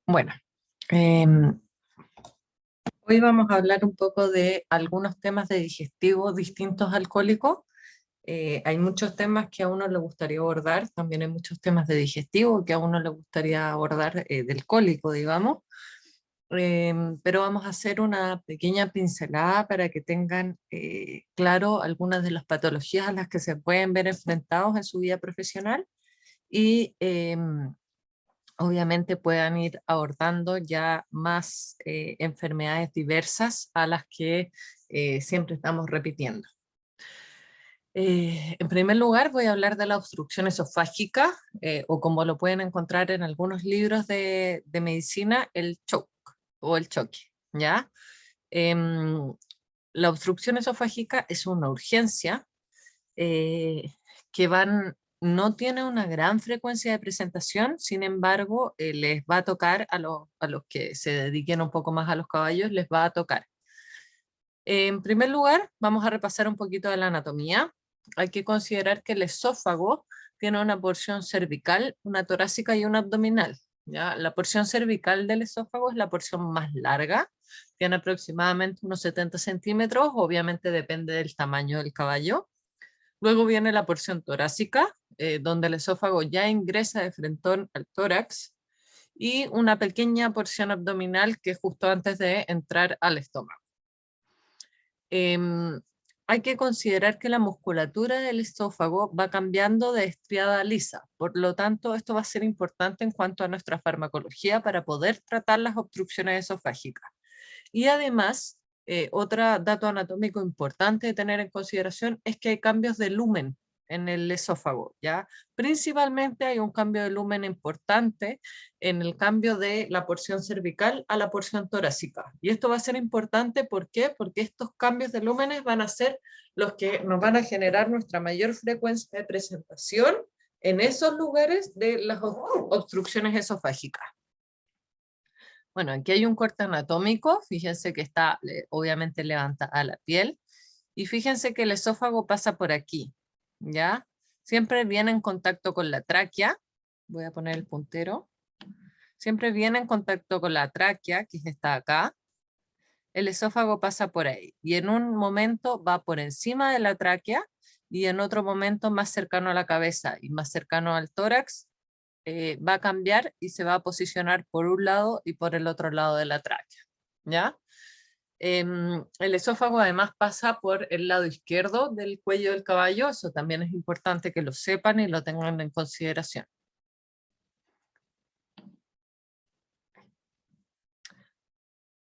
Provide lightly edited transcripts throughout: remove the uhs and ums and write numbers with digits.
Bueno, em, hoy vamos a hablar un poco de algunos temas de digestivo distintos al cólico. Hay muchos temas que a uno le gustaría abordar, también hay muchos temas de digestivo que a uno le gustaría abordar del cólico, digamos. Pero vamos a hacer una pequeña pincelada para que tengan claro algunas de las patologías a las que se pueden ver enfrentados en su vida profesional y obviamente puedan ir abordando ya más enfermedades diversas a las que siempre estamos repitiendo. En primer lugar voy a hablar de la obstrucción esofágica, o como lo pueden encontrar en algunos libros de medicina, el choke o el choque, ¿ya? Em, la obstrucción esofágica es una urgencia que no tiene una gran frecuencia de presentación, sin embargo, les va a tocar a los que se dediquen un poco más a los caballos, les va a tocar. En primer lugar, vamos a repasar un poquito de la anatomía. Hay que considerar que el esófago tiene una porción cervical, una torácica y una abdominal. ¿Ya? La porción cervical del esófago es la porción más larga, tiene aproximadamente unos 70 centímetros, obviamente depende del tamaño del caballo. Luego viene la porción torácica, donde el esófago ya ingresa de frentón al tórax, y una pequeña porción abdominal que es justo antes de entrar al estómago. Em, Hay que considerar que la musculatura del esófago va cambiando de estriada a lisa, por lo tanto esto va a ser importante en cuanto a nuestra farmacología para poder tratar las obstrucciones esofágicas. Y además, otro dato anatómico importante de tener en consideración es que hay cambios de lumen en el esófago, ¿ya? Principalmente hay un cambio de lumen importante en el cambio de la porción cervical a la porción torácica. Y esto va a ser importante, ¿por qué? Porque estos cambios de lúmenes van a ser los que nos van a generar nuestra mayor frecuencia de presentación en esos lugares de las obstrucciones esofágicas. Bueno, aquí hay un corte anatómico, fíjense que está obviamente levantada la piel, y fíjense que el esófago pasa por aquí, ¿ya? Siempre viene en contacto con la tráquea, voy a poner el puntero, siempre viene en contacto con la tráquea, que está acá, el esófago pasa por ahí, y en un momento va por encima de la tráquea, y en otro momento más cercano a la cabeza y más cercano al tórax, va a cambiar y se va a posicionar por un lado y por el otro lado de la tráquea, ¿ya? El esófago además pasa por el lado izquierdo del cuello del caballo, eso también es importante que lo sepan y lo tengan en consideración.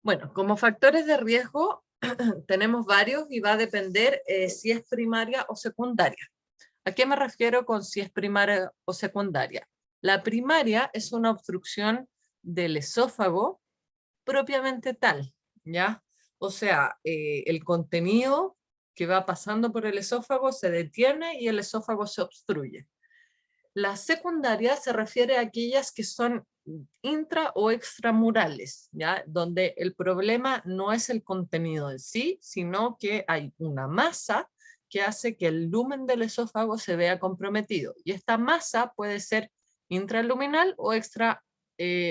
Bueno, como factores de riesgo tenemos varios y va a depender si es primaria o secundaria. ¿A qué me refiero con si es primaria o secundaria? La primaria es una obstrucción del esófago propiamente tal, ¿ya? O sea, el contenido que va pasando por el esófago se detiene y el esófago se obstruye. La secundaria se refiere a aquellas que son intra o extramurales, ¿ya? Donde el problema no es el contenido en sí, sino que hay una masa que hace que el lumen del esófago se vea comprometido. Y esta masa puede ser intraluminal o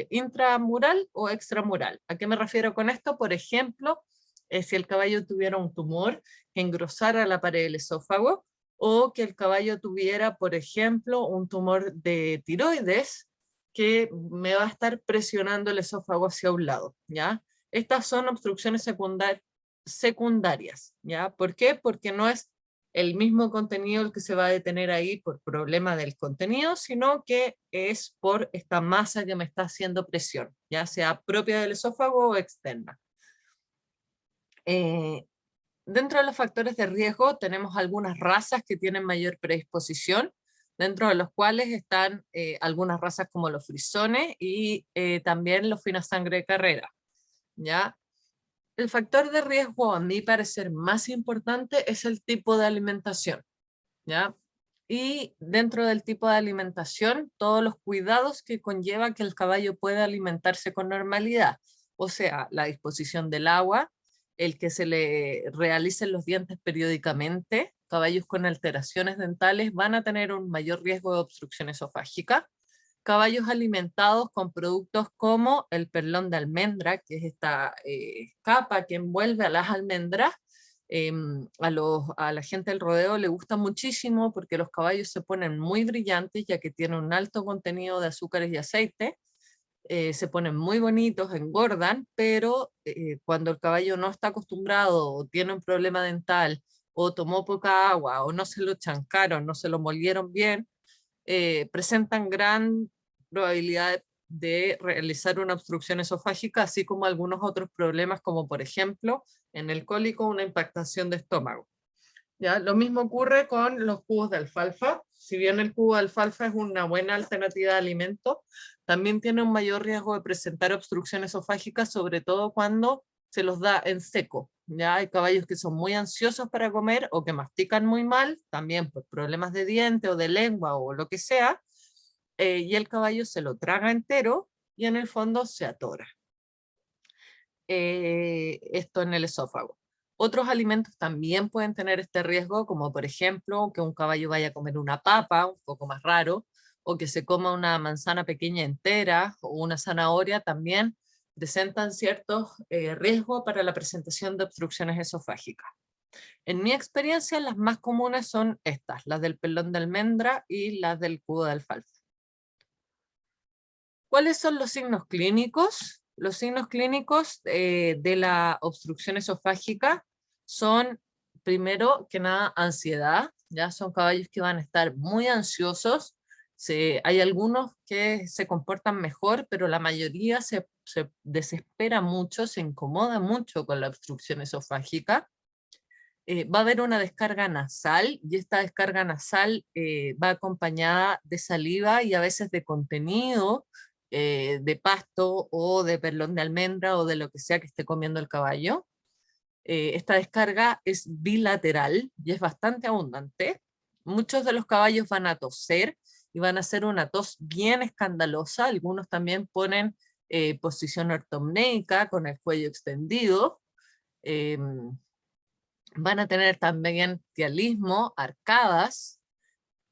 intramural o extramural. ¿A qué me refiero con esto? Por ejemplo, si el caballo tuviera un tumor que engrosara la pared del esófago, o que el caballo tuviera, por ejemplo, un tumor de tiroides que me va a estar presionando el esófago hacia un lado, ¿ya? Estas son obstrucciones secundarias, ¿ya? ¿Por qué? Porque no es el mismo contenido el que se va a detener ahí por problema del contenido, sino que es por esta masa que me está haciendo presión, ya sea propia del esófago o externa. Dentro de los factores de riesgo tenemos algunas razas que tienen mayor predisposición, dentro de los cuales están algunas razas como los frisones y también los finos sangre de carrera, ¿ya? El factor de riesgo, a mi parecer más importante, es el tipo de alimentación, ¿ya? Y dentro del tipo de alimentación, todos los cuidados que conlleva que el caballo pueda alimentarse con normalidad, o sea, la disposición del agua, el que se le realicen los dientes periódicamente. Caballos con alteraciones dentales van a tener un mayor riesgo de obstrucción esofágica. caballos alimentados con productos como el perlón de almendra, que es esta capa que envuelve a las almendras, a la gente del rodeo le gusta muchísimo porque los caballos se ponen muy brillantes ya que tienen un alto contenido de azúcares y aceite, se ponen muy bonitos, engordan, pero cuando el caballo no está acostumbrado o tiene un problema dental o tomó poca agua o no se lo chancaron, no se lo molieron bien, presentan gran probabilidad de realizar una obstrucción esofágica, así como algunos otros problemas, como por ejemplo, en el cólico, una impactación de estómago. ¿Ya? Lo mismo ocurre con los cubos de alfalfa. Si bien el cubo de alfalfa es una buena alternativa de alimento, también tiene un mayor riesgo de presentar obstrucción esofágica, sobre todo cuando se los da en seco. Ya hay caballos que son muy ansiosos para comer o que mastican muy mal, también por problemas de diente o de lengua o lo que sea, y el caballo se lo traga entero y en el fondo se atora. Esto en el esófago. Otros alimentos también pueden tener este riesgo, como por ejemplo que un caballo vaya a comer una papa, un poco más raro, o que se coma una manzana pequeña entera o una zanahoria, también presentan ciertos riesgos para la presentación de obstrucciones esofágicas. En mi experiencia, las más comunes son estas, las del pelón de almendra y las del cubo de alfalfa. ¿Cuáles son los signos clínicos? Los signos clínicos de la obstrucción esofágica son, primero que nada, ansiedad. Ya son caballos que van a estar muy ansiosos. Hay algunos que se comportan mejor, pero la mayoría se desespera mucho, se incomoda mucho con la obstrucción esofágica. Va a haber una descarga nasal y esta descarga nasal va acompañada de saliva y a veces de contenido de pasto o de perlón de almendra o de lo que sea que esté comiendo el caballo. Esta descarga es bilateral y es bastante abundante. Muchos de los caballos van a toser y van a hacer una tos bien escandalosa. Algunos también ponen posición ortopneica con el cuello extendido. Van a tener también tialismo, arcadas,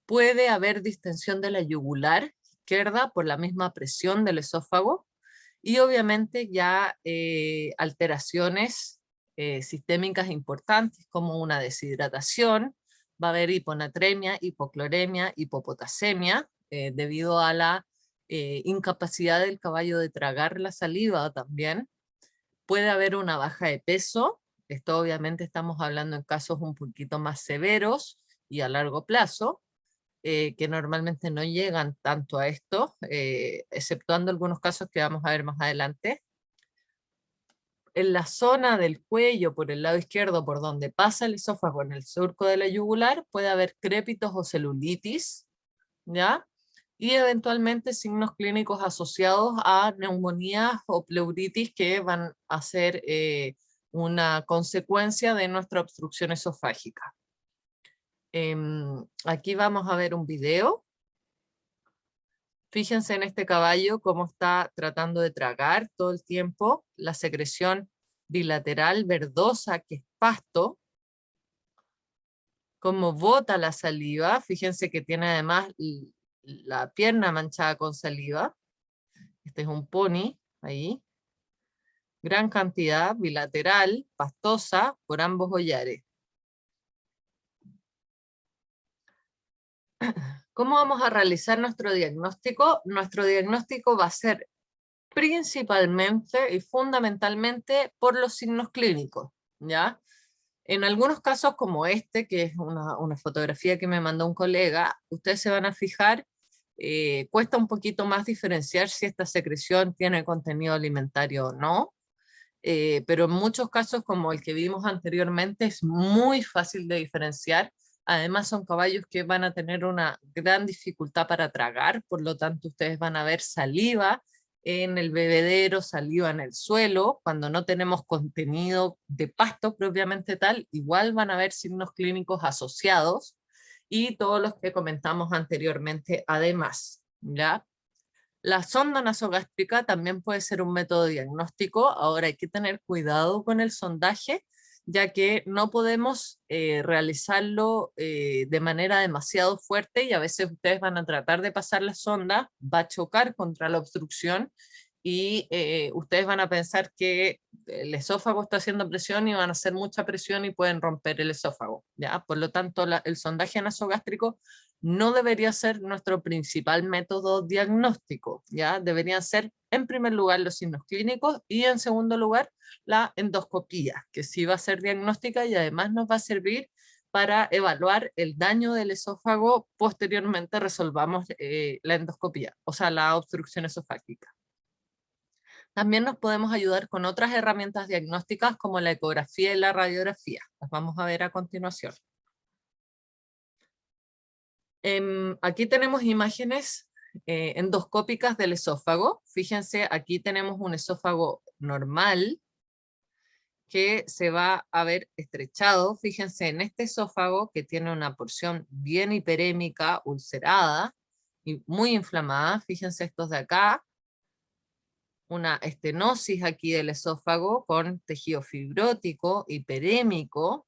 puede haber distensión de la yugular izquierda por la misma presión del esófago y obviamente ya alteraciones sistémicas importantes como una deshidratación, va a haber hiponatremia, hipocloremia, hipopotasemia debido a la incapacidad del caballo de tragar la saliva también. Puede haber una baja de peso, esto obviamente estamos hablando en casos un poquito más severos y a largo plazo, que normalmente no llegan tanto a esto, exceptuando algunos casos que vamos a ver más adelante. En la zona del cuello, por el lado izquierdo, por donde pasa el esófago en el surco de la yugular, puede haber crépitos o celulitis, ¿ya? Y eventualmente signos clínicos asociados a neumonías o pleuritis que van a ser una consecuencia de nuestra obstrucción esofágica. Aquí vamos a ver un video. Fíjense en este caballo cómo está tratando de tragar todo el tiempo, la secreción bilateral verdosa que es pasto, cómo bota la saliva. Fíjense que tiene además la pierna manchada con saliva. Este es un pony, ahí. Gran cantidad, bilateral, pastosa, por ambos hollares. ¿Cómo vamos a realizar nuestro diagnóstico? Nuestro diagnóstico va a ser principalmente y fundamentalmente por los signos clínicos, ¿ya? En algunos casos como este, que es una fotografía que me mandó un colega, ustedes se van a fijar, cuesta un poquito más diferenciar si esta secreción tiene contenido alimentario o no, pero en muchos casos como el que vimos anteriormente es muy fácil de diferenciar. Además son caballos que van a tener una gran dificultad para tragar, por lo tanto ustedes van a ver saliva en el bebedero, saliva en el suelo. Cuando no tenemos contenido de pasto propiamente tal, igual van a haber signos clínicos asociados y todos los que comentamos anteriormente además, ¿ya? La sonda nasogástrica también puede ser un método diagnóstico. Ahora hay que tener cuidado con el sondaje, ya que no podemos realizarlo de manera demasiado fuerte y a veces ustedes van a tratar de pasar la sonda, va a chocar contra la obstrucción y ustedes van a pensar que el esófago está haciendo presión y van a hacer mucha presión y pueden romper el esófago, ¿ya? Por lo tanto, el sondaje nasogástrico no debería ser nuestro principal método diagnóstico, ¿ya? Deberían ser, en primer lugar, los signos clínicos y, en segundo lugar, la endoscopía, que sí va a ser diagnóstica y además nos va a servir para evaluar el daño del esófago. Posteriormente resolvamos la endoscopía, o sea, la obstrucción esofágica. También nos podemos ayudar con otras herramientas diagnósticas como la ecografía y la radiografía. Las vamos a ver a continuación. Aquí tenemos imágenes endoscópicas del esófago. Fíjense, aquí tenemos un esófago normal que se va a ver estrechado. Fíjense en este esófago que tiene una porción bien hiperémica, ulcerada y muy inflamada. Fíjense estos de acá. Una estenosis aquí del esófago con tejido fibrótico, hiperémico.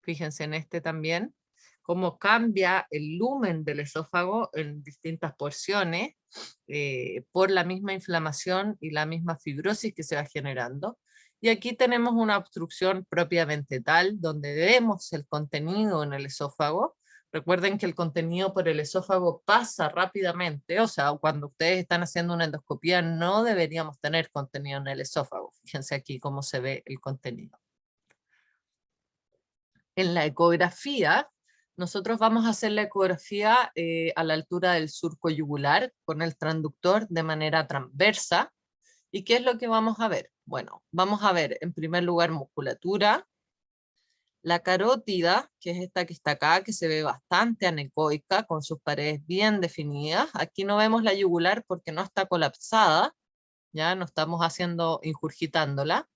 Fíjense en este también, cómo cambia el lumen del esófago en distintas porciones por la misma inflamación y la misma fibrosis que se va generando. Y aquí tenemos una obstrucción propiamente tal, donde vemos el contenido en el esófago. Recuerden que el contenido por el esófago pasa rápidamente, o sea, cuando ustedes están haciendo una endoscopía no deberíamos tener contenido en el esófago. Fíjense aquí cómo se ve el contenido. En la ecografía, nosotros vamos a hacer la ecografía a la altura del surco yugular con el transductor de manera transversa. ¿Y qué es lo que vamos a ver? Bueno, vamos a ver en primer lugar musculatura, la carótida, que es esta que está acá, que se ve bastante anecoica, con sus paredes bien definidas. Aquí no vemos la yugular porque no está colapsada, ya no estamos ingurgitándola.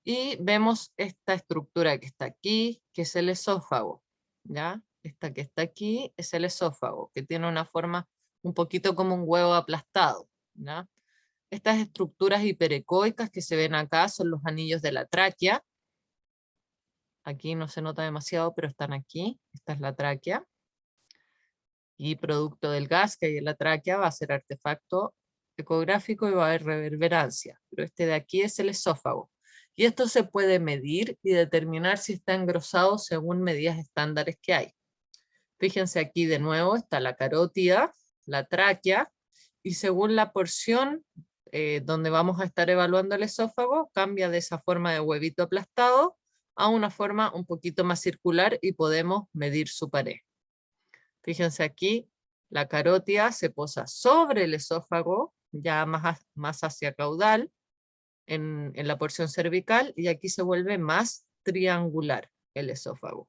Y vemos esta estructura que está aquí, que es el esófago, ¿ya? Esta que está aquí es el esófago, que tiene una forma un poquito como un huevo aplastado, ¿ya? Estas estructuras hiperecoicas que se ven acá son los anillos de la tráquea. Aquí no se nota demasiado, pero están aquí. Esta es la tráquea. Y producto del gas que hay en la tráquea va a ser artefacto ecográfico y va a haber reverberancia. Pero este de aquí es el esófago. Y esto se puede medir y determinar si está engrosado según medidas estándares que hay. Fíjense aquí de nuevo está la carótida, la tráquea, y según la porción donde vamos a estar evaluando el esófago, cambia de esa forma de huevito aplastado a una forma un poquito más circular y podemos medir su pared. Fíjense aquí, la carótida se posa sobre el esófago, ya más hacia caudal, en la porción cervical, y aquí se vuelve más triangular el esófago.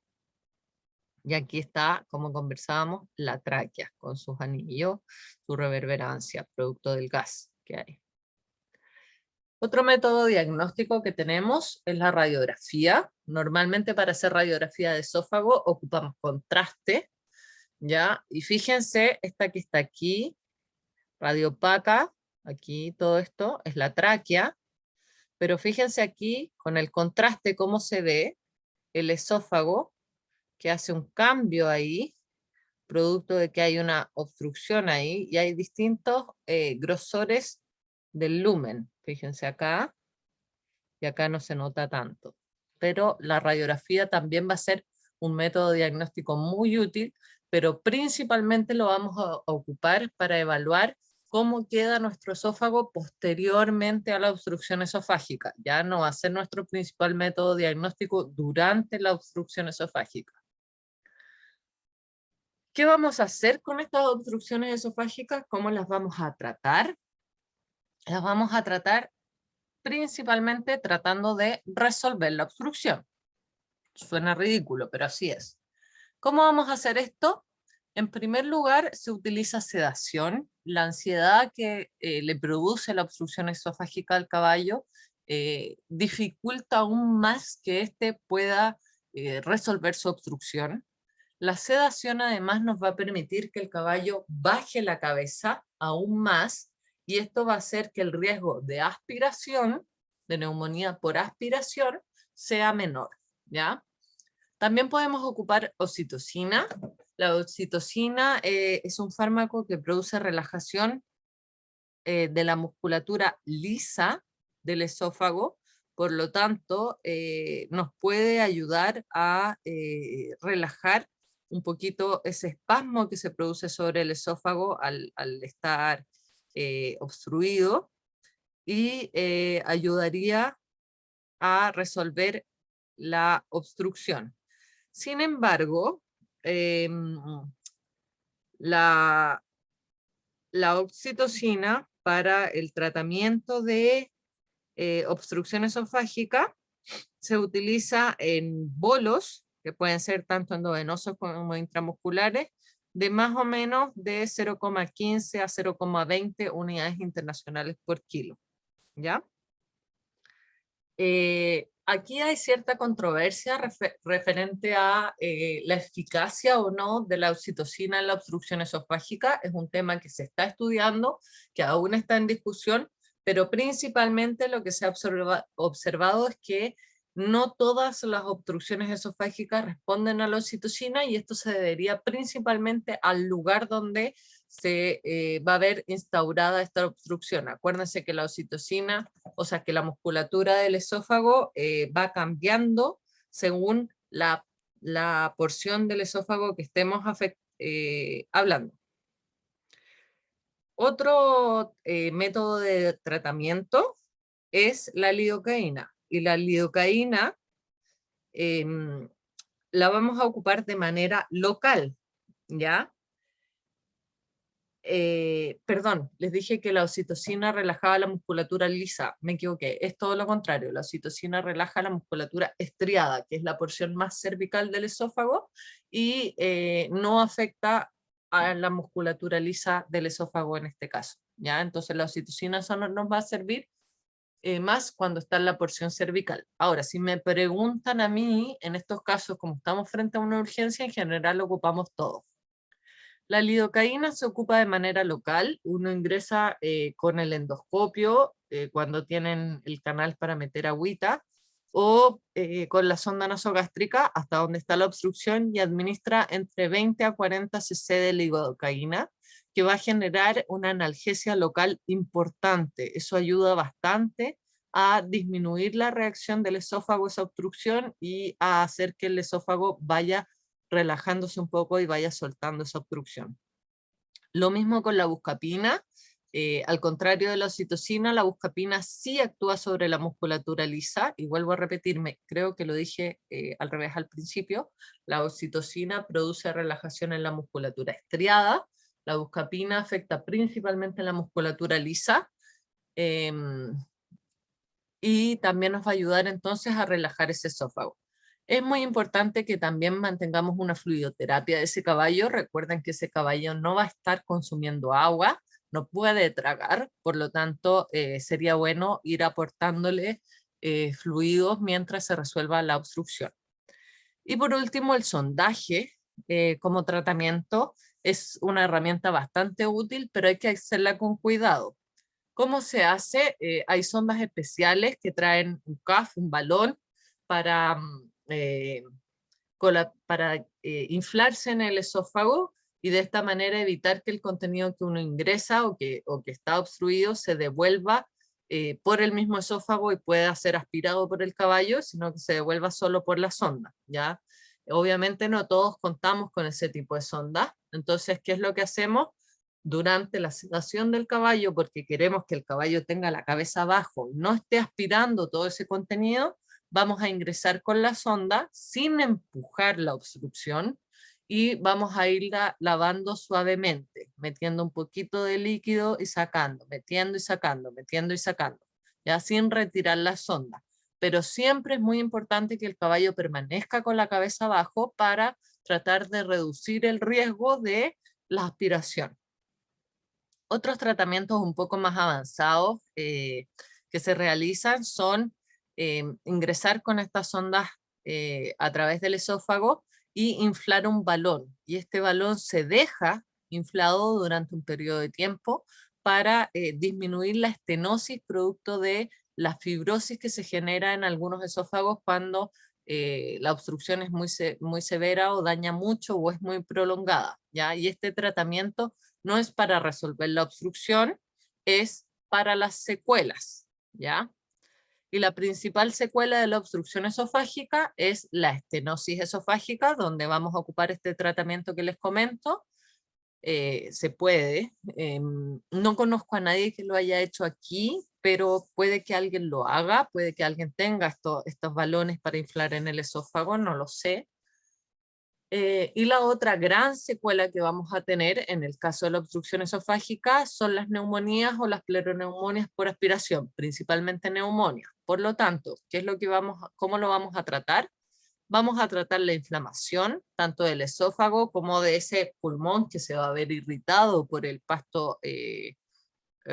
Y aquí está, como conversábamos, la tráquea, con sus anillos, su reverberancia, producto del gas que hay. Otro método diagnóstico que tenemos es la radiografía. Normalmente para hacer radiografía de esófago ocupamos contraste, ¿ya? Y fíjense, esta que está aquí, radiopaca, aquí todo esto es la tráquea, pero fíjense aquí con el contraste cómo se ve el esófago, que hace un cambio ahí, producto de que hay una obstrucción ahí, y hay distintos grosores del lumen. Fíjense acá, y acá no se nota tanto. Pero la radiografía también va a ser un método diagnóstico muy útil, pero principalmente lo vamos a ocupar para evaluar cómo queda nuestro esófago posteriormente a la obstrucción esofágica. Ya no va a ser nuestro principal método diagnóstico durante la obstrucción esofágica. ¿Qué vamos a hacer con estas obstrucciones esofágicas? ¿Cómo las vamos a tratar? Las vamos a tratar principalmente tratando de resolver la obstrucción. Suena ridículo, pero así es. ¿Cómo vamos a hacer esto? En primer lugar, se utiliza sedación. La ansiedad que le produce la obstrucción esofágica al caballo dificulta aún más que éste pueda resolver su obstrucción. La sedación además nos va a permitir que el caballo baje la cabeza aún más, y esto va a hacer que el riesgo de aspiración, de neumonía por aspiración, sea menor, ¿ya? También podemos ocupar oxitocina. La oxitocina es un fármaco que produce relajación de la musculatura lisa del esófago, por lo tanto, nos puede ayudar a relajar un poquito ese espasmo que se produce sobre el esófago al estar obstruido y ayudaría a resolver la obstrucción. Sin embargo, la oxitocina para el tratamiento de obstrucción esofágica se utiliza en bolos, que pueden ser tanto endovenosos como intramusculares, de más o menos de 0,15 a 0,20 unidades internacionales por kilo, ¿ya? Aquí hay cierta controversia referente a la eficacia o no de la oxitocina en la obstrucción esofágica. Es un tema que se está estudiando, que aún está en discusión, pero principalmente lo que se ha observado es que no todas las obstrucciones esofágicas responden a la oxitocina y esto se debería principalmente al lugar donde se va a ver instaurada esta obstrucción. Acuérdense que la oxitocina, o sea que la musculatura del esófago va cambiando según la porción del esófago que estemos hablando. Otro método de tratamiento es la lidocaína. Y la lidocaína la vamos a ocupar de manera local, ¿ya? Perdón, les dije que la oxitocina relajaba la musculatura lisa, me equivoqué, es todo lo contrario, la oxitocina relaja la musculatura estriada, que es la porción más cervical del esófago, y no afecta a la musculatura lisa del esófago en este caso, ¿ya? Entonces la oxitocina solo nos va a servir más cuando está en la porción cervical. Ahora, si me preguntan a mí, en estos casos, como estamos frente a una urgencia, en general ocupamos todo. La lidocaína se ocupa de manera local, uno ingresa con el endoscopio cuando tienen el canal para meter agüita o con la sonda nasogástrica hasta donde está la obstrucción y administra entre 20 a 40 cc de lidocaína que va a generar una analgesia local importante. Eso ayuda bastante a disminuir la reacción del esófago a esa obstrucción y a hacer que el esófago vaya relajándose un poco y vaya soltando esa obstrucción. Lo mismo con la buscapina. Al contrario de la oxitocina, la buscapina sí actúa sobre la musculatura lisa, y vuelvo a repetirme, creo que lo dije al revés al principio, la oxitocina produce relajación en la musculatura estriada, la buscapina afecta principalmente en la musculatura lisa, y también nos va a ayudar entonces a relajar ese esófago. Es muy importante que también mantengamos una fluidoterapia de ese caballo. Recuerden que ese caballo no va a estar consumiendo agua, no puede tragar, por lo tanto sería bueno ir aportándole fluidos mientras se resuelva la obstrucción. Y por último, el sondaje como tratamiento es una herramienta bastante útil, pero hay que hacerla con cuidado. ¿Cómo se hace? Hay sondas especiales que traen un CAF, un balón, para, inflarse en el esófago y de esta manera evitar que el contenido que uno ingresa o que está obstruido se devuelva por el mismo esófago y pueda ser aspirado por el caballo, sino que se devuelva solo por la sonda, ¿ya? Obviamente no todos contamos con ese tipo de sonda, entonces, ¿qué es lo que hacemos? Durante la sedación del caballo, porque queremos que el caballo tenga la cabeza abajo y no esté aspirando todo ese contenido, vamos a ingresar con la sonda sin empujar la obstrucción y vamos a irla lavando suavemente, metiendo un poquito de líquido y sacando, metiendo y sacando, metiendo y sacando, ya sin retirar la sonda. Pero siempre es muy importante que el caballo permanezca con la cabeza abajo para tratar de reducir el riesgo de la aspiración. Otros tratamientos un poco más avanzados que se realizan son ingresar con estas sondas a través del esófago y inflar un balón. Y este balón se deja inflado durante un periodo de tiempo para disminuir la estenosis producto de la fibrosis que se genera en algunos esófagos cuando la obstrucción es muy severa o daña mucho o es muy prolongada, ¿ya? Y este tratamiento no es para resolver la obstrucción, es para las secuelas, ¿ya? Y la principal secuela de la obstrucción esofágica es la estenosis esofágica, donde vamos a ocupar este tratamiento que les comento. Se puede. No conozco a nadie que lo haya hecho aquí, pero puede que alguien lo haga, puede que alguien tenga estos balones para inflar en el esófago, no lo sé. Y la otra gran secuela que vamos a tener en el caso de la obstrucción esofágica son las neumonías o las pleuroneumonias por aspiración, principalmente neumonía. Por lo tanto, ¿cómo lo vamos a tratar? Vamos a tratar la inflamación, tanto del esófago como de ese pulmón que se va a ver irritado por el pasto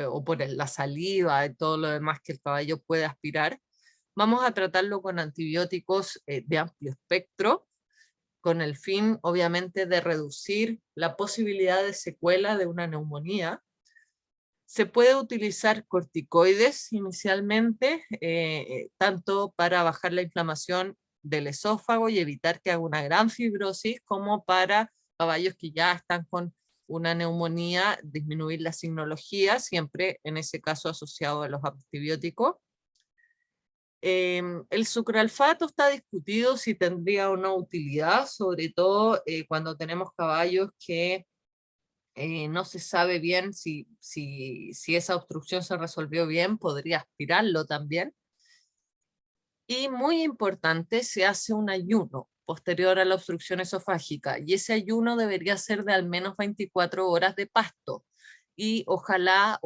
o por la saliva y todo lo demás que el caballo puede aspirar. Vamos a tratarlo con antibióticos de amplio espectro, con el fin, obviamente, de reducir la posibilidad de secuela de una neumonía. Se puede utilizar corticoides inicialmente, tanto para bajar la inflamación del esófago y evitar que haga una gran fibrosis, como para caballos que ya están con una neumonía, disminuir la signología, siempre en ese caso asociado a los antibióticos. El sucralfato está discutido si tendría o no utilidad, sobre todo cuando tenemos caballos que no se sabe bien si esa obstrucción se resolvió bien, podría aspirarlo también. Y muy importante, se hace un ayuno posterior a la obstrucción esofágica, y ese ayuno debería ser de al menos 24 horas de pasto, y ojalá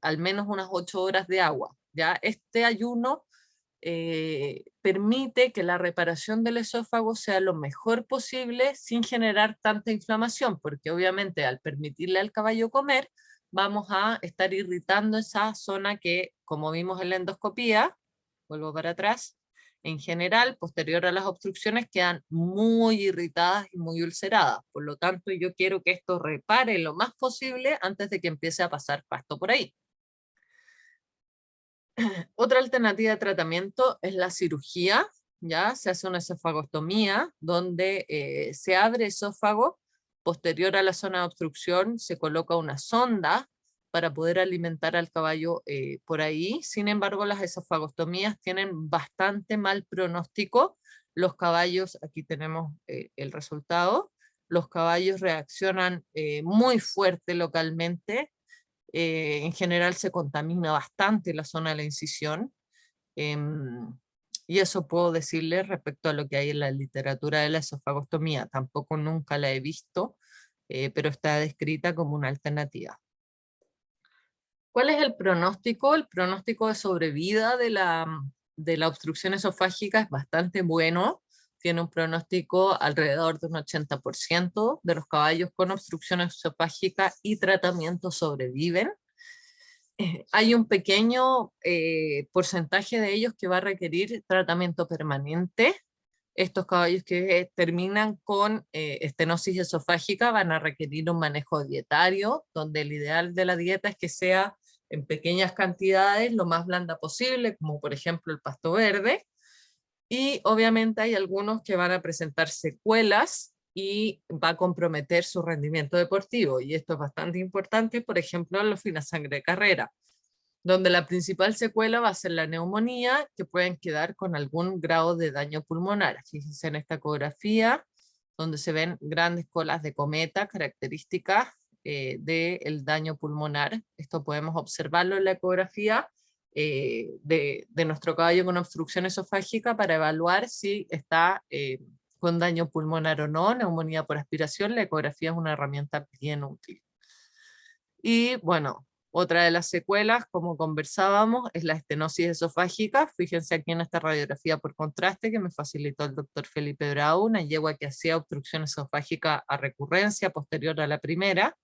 al menos unas 8 horas de agua. ¿Ya? Este ayuno permite que la reparación del esófago sea lo mejor posible sin generar tanta inflamación, porque obviamente al permitirle al caballo comer, vamos a estar irritando esa zona que, como vimos en la endoscopía, vuelvo para atrás, en general, posterior a las obstrucciones, quedan muy irritadas y muy ulceradas. Por lo tanto, yo quiero que esto repare lo más posible antes de que empiece a pasar pasto por ahí. Otra alternativa de tratamiento es la cirugía, ¿ya? Se hace una esofagostomía donde se abre esófago, posterior a la zona de obstrucción se coloca una sonda para poder alimentar al caballo por ahí. Sin embargo, las esofagostomías tienen bastante mal pronóstico. Los caballos, aquí tenemos el resultado, los caballos reaccionan muy fuerte localmente. En general se contamina bastante la zona de la incisión, y eso puedo decirle respecto a lo que hay en la literatura de la esofagostomía. Tampoco nunca la he visto, pero está descrita como una alternativa. ¿Cuál es el pronóstico? El pronóstico de sobrevida de la obstrucción esofágica es bastante bueno. Tiene un pronóstico alrededor de un 80% de los caballos con obstrucción esofágica y tratamiento sobreviven. Hay un pequeño porcentaje de ellos que va a requerir tratamiento permanente. Estos caballos que terminan con estenosis esofágica van a requerir un manejo dietario, donde el ideal de la dieta es que sea en pequeñas cantidades, lo más blanda posible, como por ejemplo el pasto verde. Y obviamente hay algunos que van a presentar secuelas y va a comprometer su rendimiento deportivo. Y esto es bastante importante, por ejemplo, en los finasangre de carrera, donde la principal secuela va a ser la neumonía, que pueden quedar con algún grado de daño pulmonar. Fíjense en esta ecografía, donde se ven grandes colas de cometa, características del daño pulmonar. Esto podemos observarlo en la ecografía de nuestro caballo con obstrucción esofágica para evaluar si está con daño pulmonar o no, neumonía por aspiración. La ecografía es una herramienta bien útil. Y bueno, otra de las secuelas, como conversábamos, es la estenosis esofágica. Fíjense aquí en esta radiografía por contraste que me facilitó el doctor Felipe Brau, una yegua que hacía obstrucción esofágica a recurrencia posterior a la primera.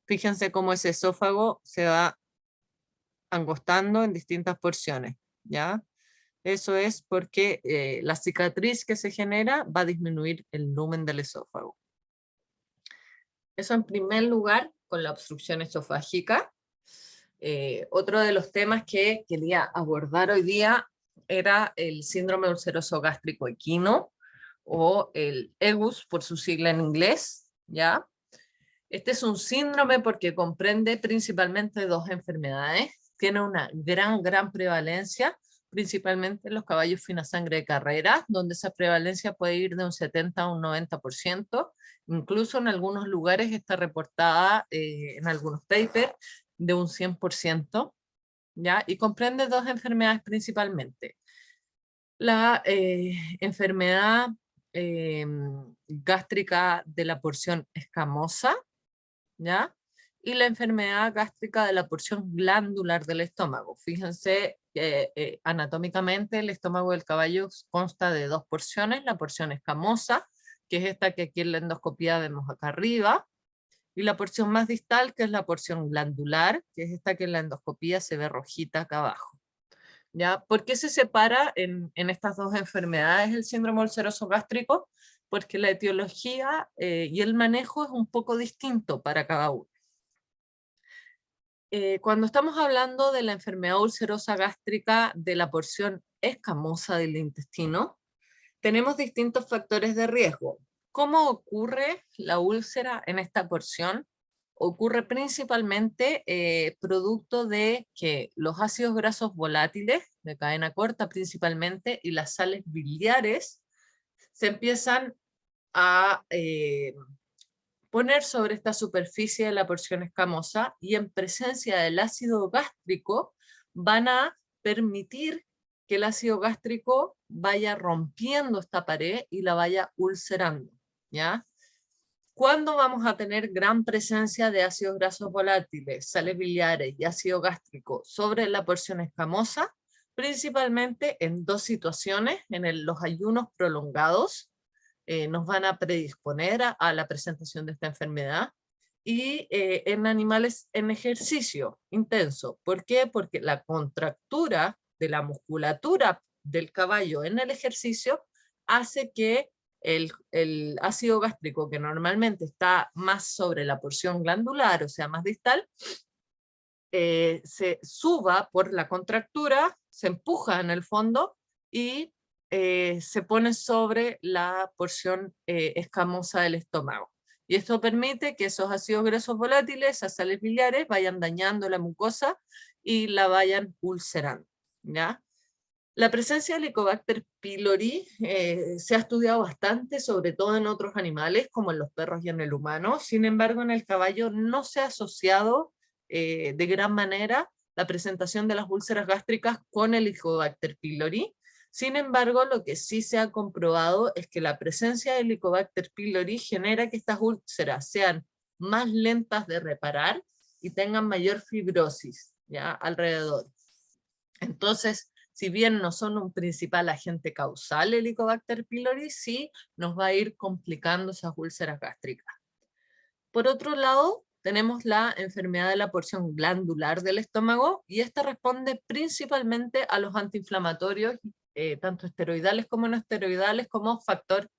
Fíjense cómo ese esófago se va angostando en distintas porciones, ¿ya? Eso es porque la cicatriz que se genera va a disminuir el lumen del esófago. Eso en primer lugar con la obstrucción esofágica. Otro de los temas que quería abordar hoy día era el síndrome ulceroso gástrico equino, o el EGUS por su sigla en inglés, ¿ya? Este es un síndrome porque comprende principalmente dos enfermedades. Tiene una gran prevalencia, principalmente en los caballos fina sangre de carrera, donde esa prevalencia puede ir de un 70 a un 90%. Incluso en algunos lugares está reportada en algunos papers de un 100%, ¿ya? Y comprende dos enfermedades principalmente. La enfermedad gástrica de la porción escamosa, ¿ya? Y la enfermedad gástrica de la porción glandular del estómago. Fíjense que anatómicamente el estómago del caballo consta de dos porciones, la porción escamosa, que es esta que aquí en la endoscopía vemos acá arriba, y la porción más distal, que es la porción glandular, que es esta que en la endoscopía se ve rojita acá abajo. ¿Ya? ¿Por qué se separa en estas dos enfermedades el síndrome ulceroso gástrico? Porque la etiología y el manejo es un poco distinto para cada uno. Cuando estamos hablando de la enfermedad ulcerosa gástrica de la porción escamosa del intestino, tenemos distintos factores de riesgo. ¿Cómo ocurre la úlcera en esta porción? Ocurre principalmente producto de que los ácidos grasos volátiles, de cadena corta principalmente, y las sales biliares se empiezan a poner sobre esta superficie de la porción escamosa, y en presencia del ácido gástrico van a permitir que el ácido gástrico vaya rompiendo esta pared y la vaya ulcerando, ¿ya? ¿Cuándo vamos a tener gran presencia de ácidos grasos volátiles, sales biliares y ácido gástrico sobre la porción escamosa? Principalmente en dos situaciones: en los ayunos prolongados, nos van a predisponer a la presentación de esta enfermedad, y en animales en ejercicio intenso. ¿Por qué? Porque la contractura de la musculatura del caballo en el ejercicio hace que el ácido gástrico, que normalmente está más sobre la porción glandular, o sea, más distal, se suba por la contractura, se empuja en el fondo y se pone sobre la porción escamosa del estómago. Y esto permite que esos ácidos grasos volátiles, esas sales biliares, vayan dañando la mucosa y la vayan ulcerando, ¿ya? La presencia de Helicobacter pylori se ha estudiado bastante, sobre todo en otros animales, como en los perros y en el humano. Sin embargo, en el caballo no se ha asociado de gran manera la presentación de las úlceras gástricas con el Helicobacter pylori. Sin embargo, lo que sí se ha comprobado es que la presencia de Helicobacter pylori genera que estas úlceras sean más lentas de reparar y tengan mayor fibrosis, ¿ya? Alrededor. Entonces, si bien no son un principal agente causal el Helicobacter pylori, sí nos va a ir complicando esas úlceras gástricas. Por otro lado, tenemos la enfermedad de la porción glandular del estómago, y esta responde principalmente a los antiinflamatorios, tanto esteroidales como no esteroidales, como factor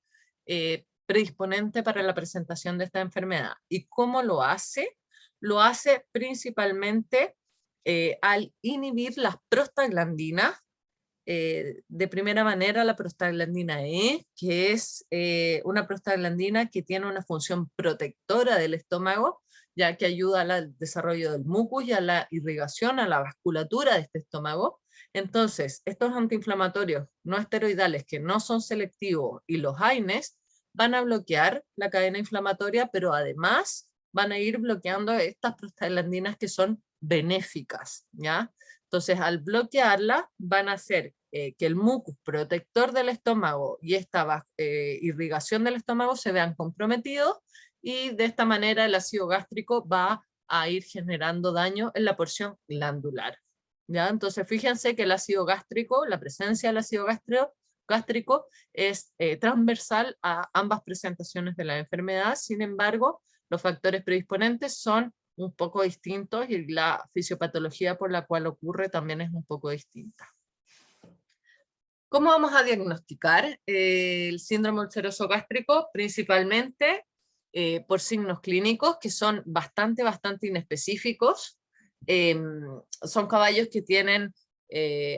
predisponente para la presentación de esta enfermedad. ¿Y cómo lo hace? Lo hace principalmente al inhibir las prostaglandinas. De primera manera, la prostaglandina E, que es una prostaglandina que tiene una función protectora del estómago, ya que ayuda al desarrollo del mucus y a la irrigación, a la vasculatura de este estómago. Entonces, estos antiinflamatorios no esteroidales que no son selectivos y los AINES van a bloquear la cadena inflamatoria, pero además van a ir bloqueando estas prostaglandinas que son benéficas, ¿ya? Entonces, al bloquearla, van a hacer que el mucus protector del estómago y esta irrigación del estómago se vean comprometidos, y de esta manera el ácido gástrico va a ir generando daño en la porción glandular, ¿ya? Entonces, fíjense que el ácido gástrico, la presencia del ácido gástrico es transversal a ambas presentaciones de la enfermedad. Sin embargo, los factores predisponentes son un poco distintos y la fisiopatología por la cual ocurre también es un poco distinta. ¿Cómo vamos a diagnosticar el síndrome ulceroso gástrico? Principalmente por signos clínicos que son bastante inespecíficos. Son caballos que tienen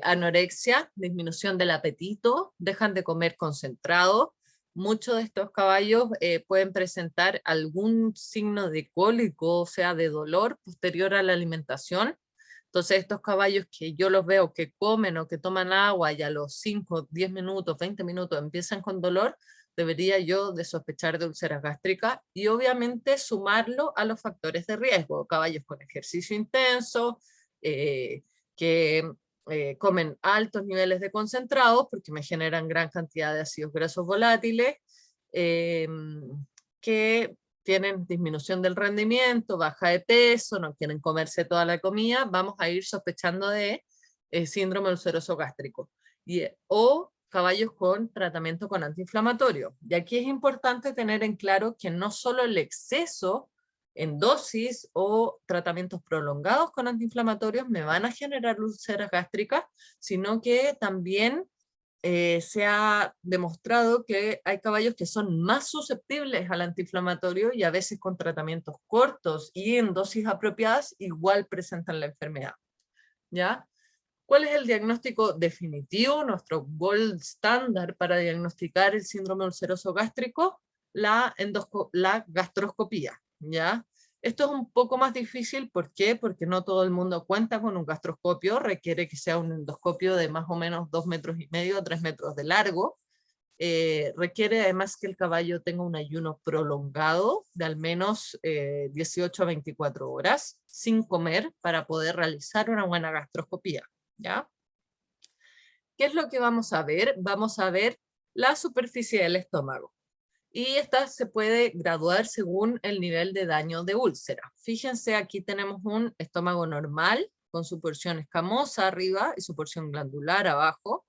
anorexia, disminución del apetito, dejan de comer concentrado. Muchos de estos caballos pueden presentar algún signo de cólico, o sea, de dolor posterior a la alimentación. Entonces estos caballos que yo los veo que comen o que toman agua y a los 5, 10 minutos, 20 minutos empiezan con dolor, debería yo de sospechar de úlceras gástricas y obviamente sumarlo a los factores de riesgo, caballos con ejercicio intenso, que comen altos niveles de concentrados porque me generan gran cantidad de ácidos grasos volátiles, que tienen disminución del rendimiento, baja de peso, no quieren comerse toda la comida, vamos a ir sospechando de síndrome ulceroso gástrico. O caballos con tratamiento con antiinflamatorio. Y aquí es importante tener en claro que no solo el exceso en dosis o tratamientos prolongados con antiinflamatorios me van a generar úlceras gástricas, sino que también se ha demostrado que hay caballos que son más susceptibles al antiinflamatorio y a veces con tratamientos cortos y en dosis apropiadas igual presentan la enfermedad. ¿Ya? ¿Cuál es el diagnóstico definitivo, nuestro gold standard para diagnosticar el síndrome ulceroso gástrico? La gastroscopía, ¿ya? Esto es un poco más difícil, ¿por qué? Porque no todo el mundo cuenta con un gastroscopio, requiere que sea un endoscopio de más o menos 2,5 metros, 3 metros de largo. Requiere además que el caballo tenga un ayuno prolongado de al menos 18 a 24 horas sin comer para poder realizar una buena gastroscopía. ¿Ya? ¿Qué es lo que vamos a ver? Vamos a ver la superficie del estómago. Y esta se puede graduar según el nivel de daño de úlcera. Fíjense, aquí tenemos un estómago normal, con su porción escamosa arriba y su porción glandular abajo.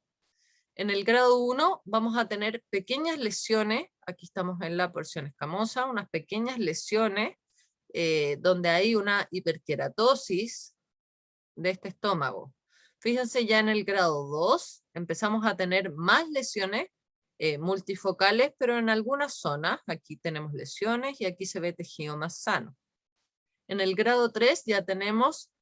En el grado 1 vamos a tener pequeñas lesiones, aquí estamos en la porción escamosa, unas pequeñas lesiones donde hay una hiperkeratosis de este estómago. Fíjense, ya en el grado 2 empezamos a tener más lesiones multifocales, pero en algunas zonas, aquí tenemos lesiones y aquí se ve tejido más sano. En el grado 3 ya tenemos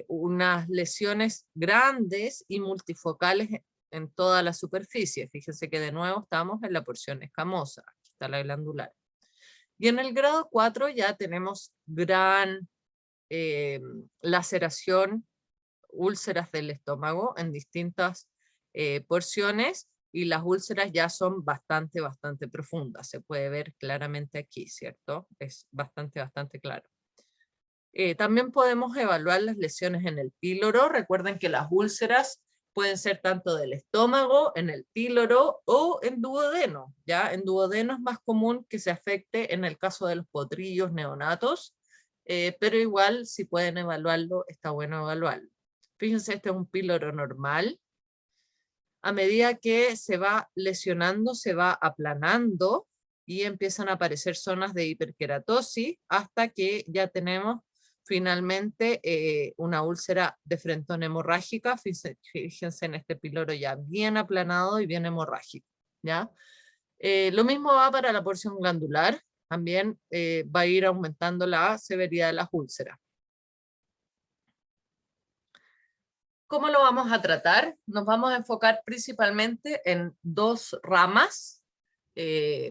unas lesiones grandes y multifocales en toda la superficie. Fíjense que de nuevo estamos en la porción escamosa, aquí está la glandular. Y en el grado 4 ya tenemos gran laceración, úlceras del estómago en distintas porciones, y las úlceras ya son bastante profundas. Se puede ver claramente aquí, ¿cierto? Es bastante claro. También podemos evaluar las lesiones en el píloro. Recuerden que las úlceras pueden ser tanto del estómago, en el píloro o en duodeno. ¿Ya? En duodeno es más común que se afecte en el caso de los potrillos neonatos, pero igual si pueden evaluarlo, está bueno evaluarlo. Fíjense, este es un píloro normal. A medida que se va lesionando, se va aplanando y empiezan a aparecer zonas de hiperkeratosis hasta que ya tenemos finalmente una úlcera de frentón hemorrágica. Fíjense en este píloro ya bien aplanado y bien hemorrágico. ¿Ya? Lo mismo va para la porción glandular, también va a ir aumentando la severidad de las úlceras. ¿Cómo lo vamos a tratar? Nos vamos a enfocar principalmente en dos ramas.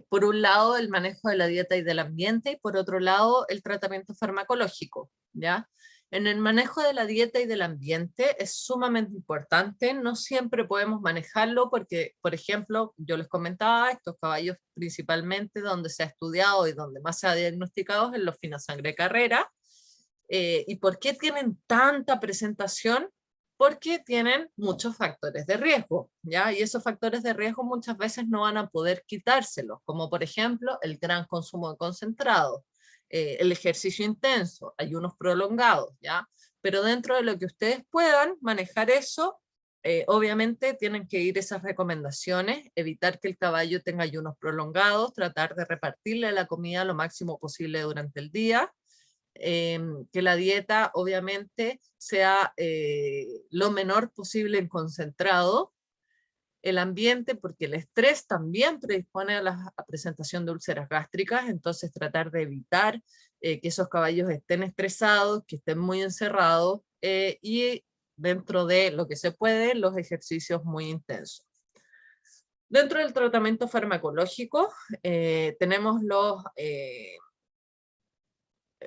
Por un lado, el manejo de la dieta y del ambiente, y por otro lado, el tratamiento farmacológico. ¿Ya? En el manejo de la dieta y del ambiente es sumamente importante. No siempre podemos manejarlo porque, por ejemplo, yo les comentaba, estos caballos principalmente donde se ha estudiado y donde más se ha diagnosticado es en los finos sangre de carrera. ¿Y por qué tienen tanta presentación? Porque tienen muchos factores de riesgo, ¿ya? Y esos factores de riesgo muchas veces no van a poder quitárselos, como por ejemplo el gran consumo de concentrado, el ejercicio intenso, ayunos prolongados, ¿ya? Pero dentro de lo que ustedes puedan manejar eso, obviamente tienen que ir esas recomendaciones, evitar que el caballo tenga ayunos prolongados, tratar de repartirle la comida lo máximo posible durante el día, que la dieta obviamente sea lo menor posible en concentrado, el ambiente, porque el estrés también predispone a la presentación de úlceras gástricas, entonces tratar de evitar que esos caballos estén estresados, que estén muy encerrados, y dentro de lo que se puede, los ejercicios muy intensos. Dentro del tratamiento farmacológico tenemos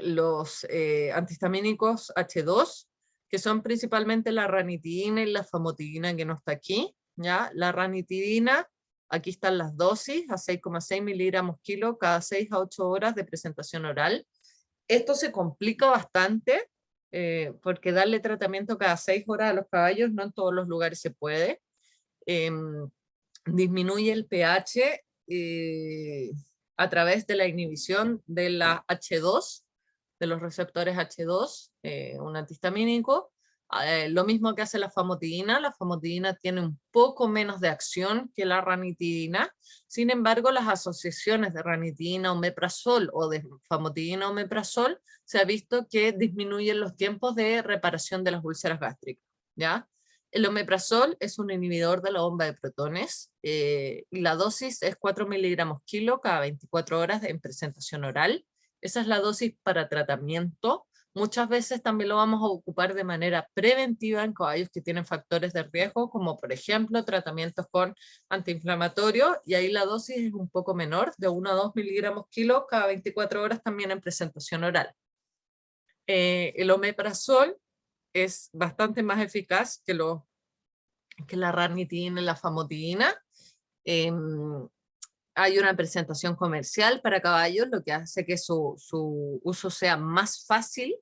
los antihistamínicos H2, que son principalmente la ranitidina y la famotidina, que no está aquí, ¿ya? La ranitidina, aquí están las dosis, a 6,6 miligramos kilo cada 6 a 8 horas de presentación oral. Esto se complica bastante, porque darle tratamiento cada 6 horas a los caballos no en todos los lugares se puede. Disminuye el pH a través de la inhibición de la H2, de los receptores H2, un antihistamínico. Lo mismo que hace la famotidina tiene un poco menos de acción que la ranitidina, sin embargo las asociaciones de ranitidina omeprazol o de famotidina omeprazol se ha visto que disminuyen los tiempos de reparación de las úlceras gástricas, ¿ya? El omeprazol es un inhibidor de la bomba de protones y la dosis es 4 miligramos kilo cada 24 horas en presentación oral. Esa es la dosis para tratamiento. Muchas veces también lo vamos a ocupar de manera preventiva en caballos que tienen factores de riesgo, como por ejemplo tratamientos con antiinflamatorios, y ahí la dosis es un poco menor, de 1 a 2 miligramos kilo cada 24 horas también en presentación oral. El omeprazol es bastante más eficaz que la ranitidina y la famotidina. Hay una presentación comercial para caballos, lo que hace que su uso sea más fácil.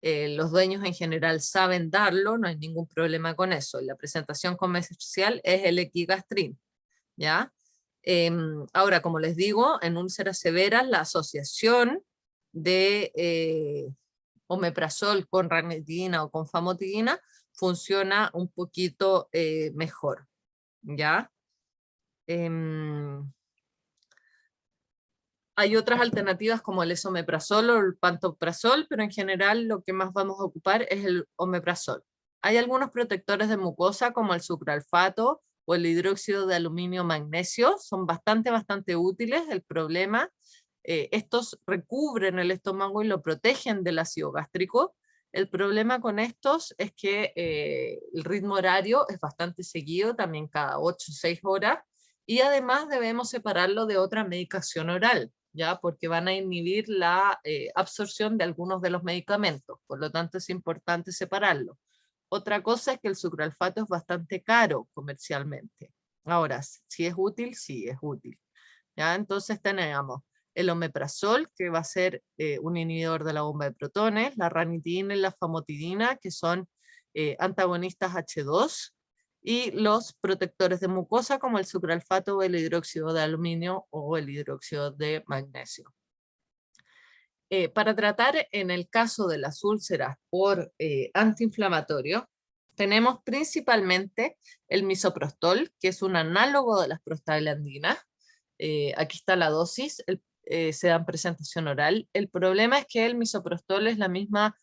Los dueños en general saben darlo, no hay ningún problema con eso. La presentación comercial es el equigastrin, ¿ya? Ahora, como les digo, en úlceras severas la asociación de omeprazol con ranitidina o con famotidina funciona un poquito mejor, ¿ya? Hay otras alternativas como el esomeprazol o el pantoprazol, pero en general lo que más vamos a ocupar es el omeprazol. Hay algunos protectores de mucosa como el sucralfato o el hidróxido de aluminio magnesio, son bastante útiles. El problema, estos recubren el estómago y lo protegen del ácido gástrico. El problema con estos es que el ritmo horario es bastante seguido, también cada 8 o 6 horas, y además debemos separarlo de otra medicación oral, ¿ya? Porque van a inhibir la absorción de algunos de los medicamentos, por lo tanto es importante separarlo. Otra cosa es que el sucralfato es bastante caro comercialmente. Ahora, si es útil, sí es útil, ¿ya? Entonces tenemos el omeprazol, que va a ser un inhibidor de la bomba de protones, la ranitidina y la famotidina, que son antagonistas H2, y los protectores de mucosa como el sucralfato o el hidróxido de aluminio o el hidróxido de magnesio. Para tratar en el caso de las úlceras por antiinflamatorio, tenemos principalmente el misoprostol, que es un análogo de las prostaglandinas. Aquí está la dosis, se da en presentación oral. El problema es que el misoprostol es la misma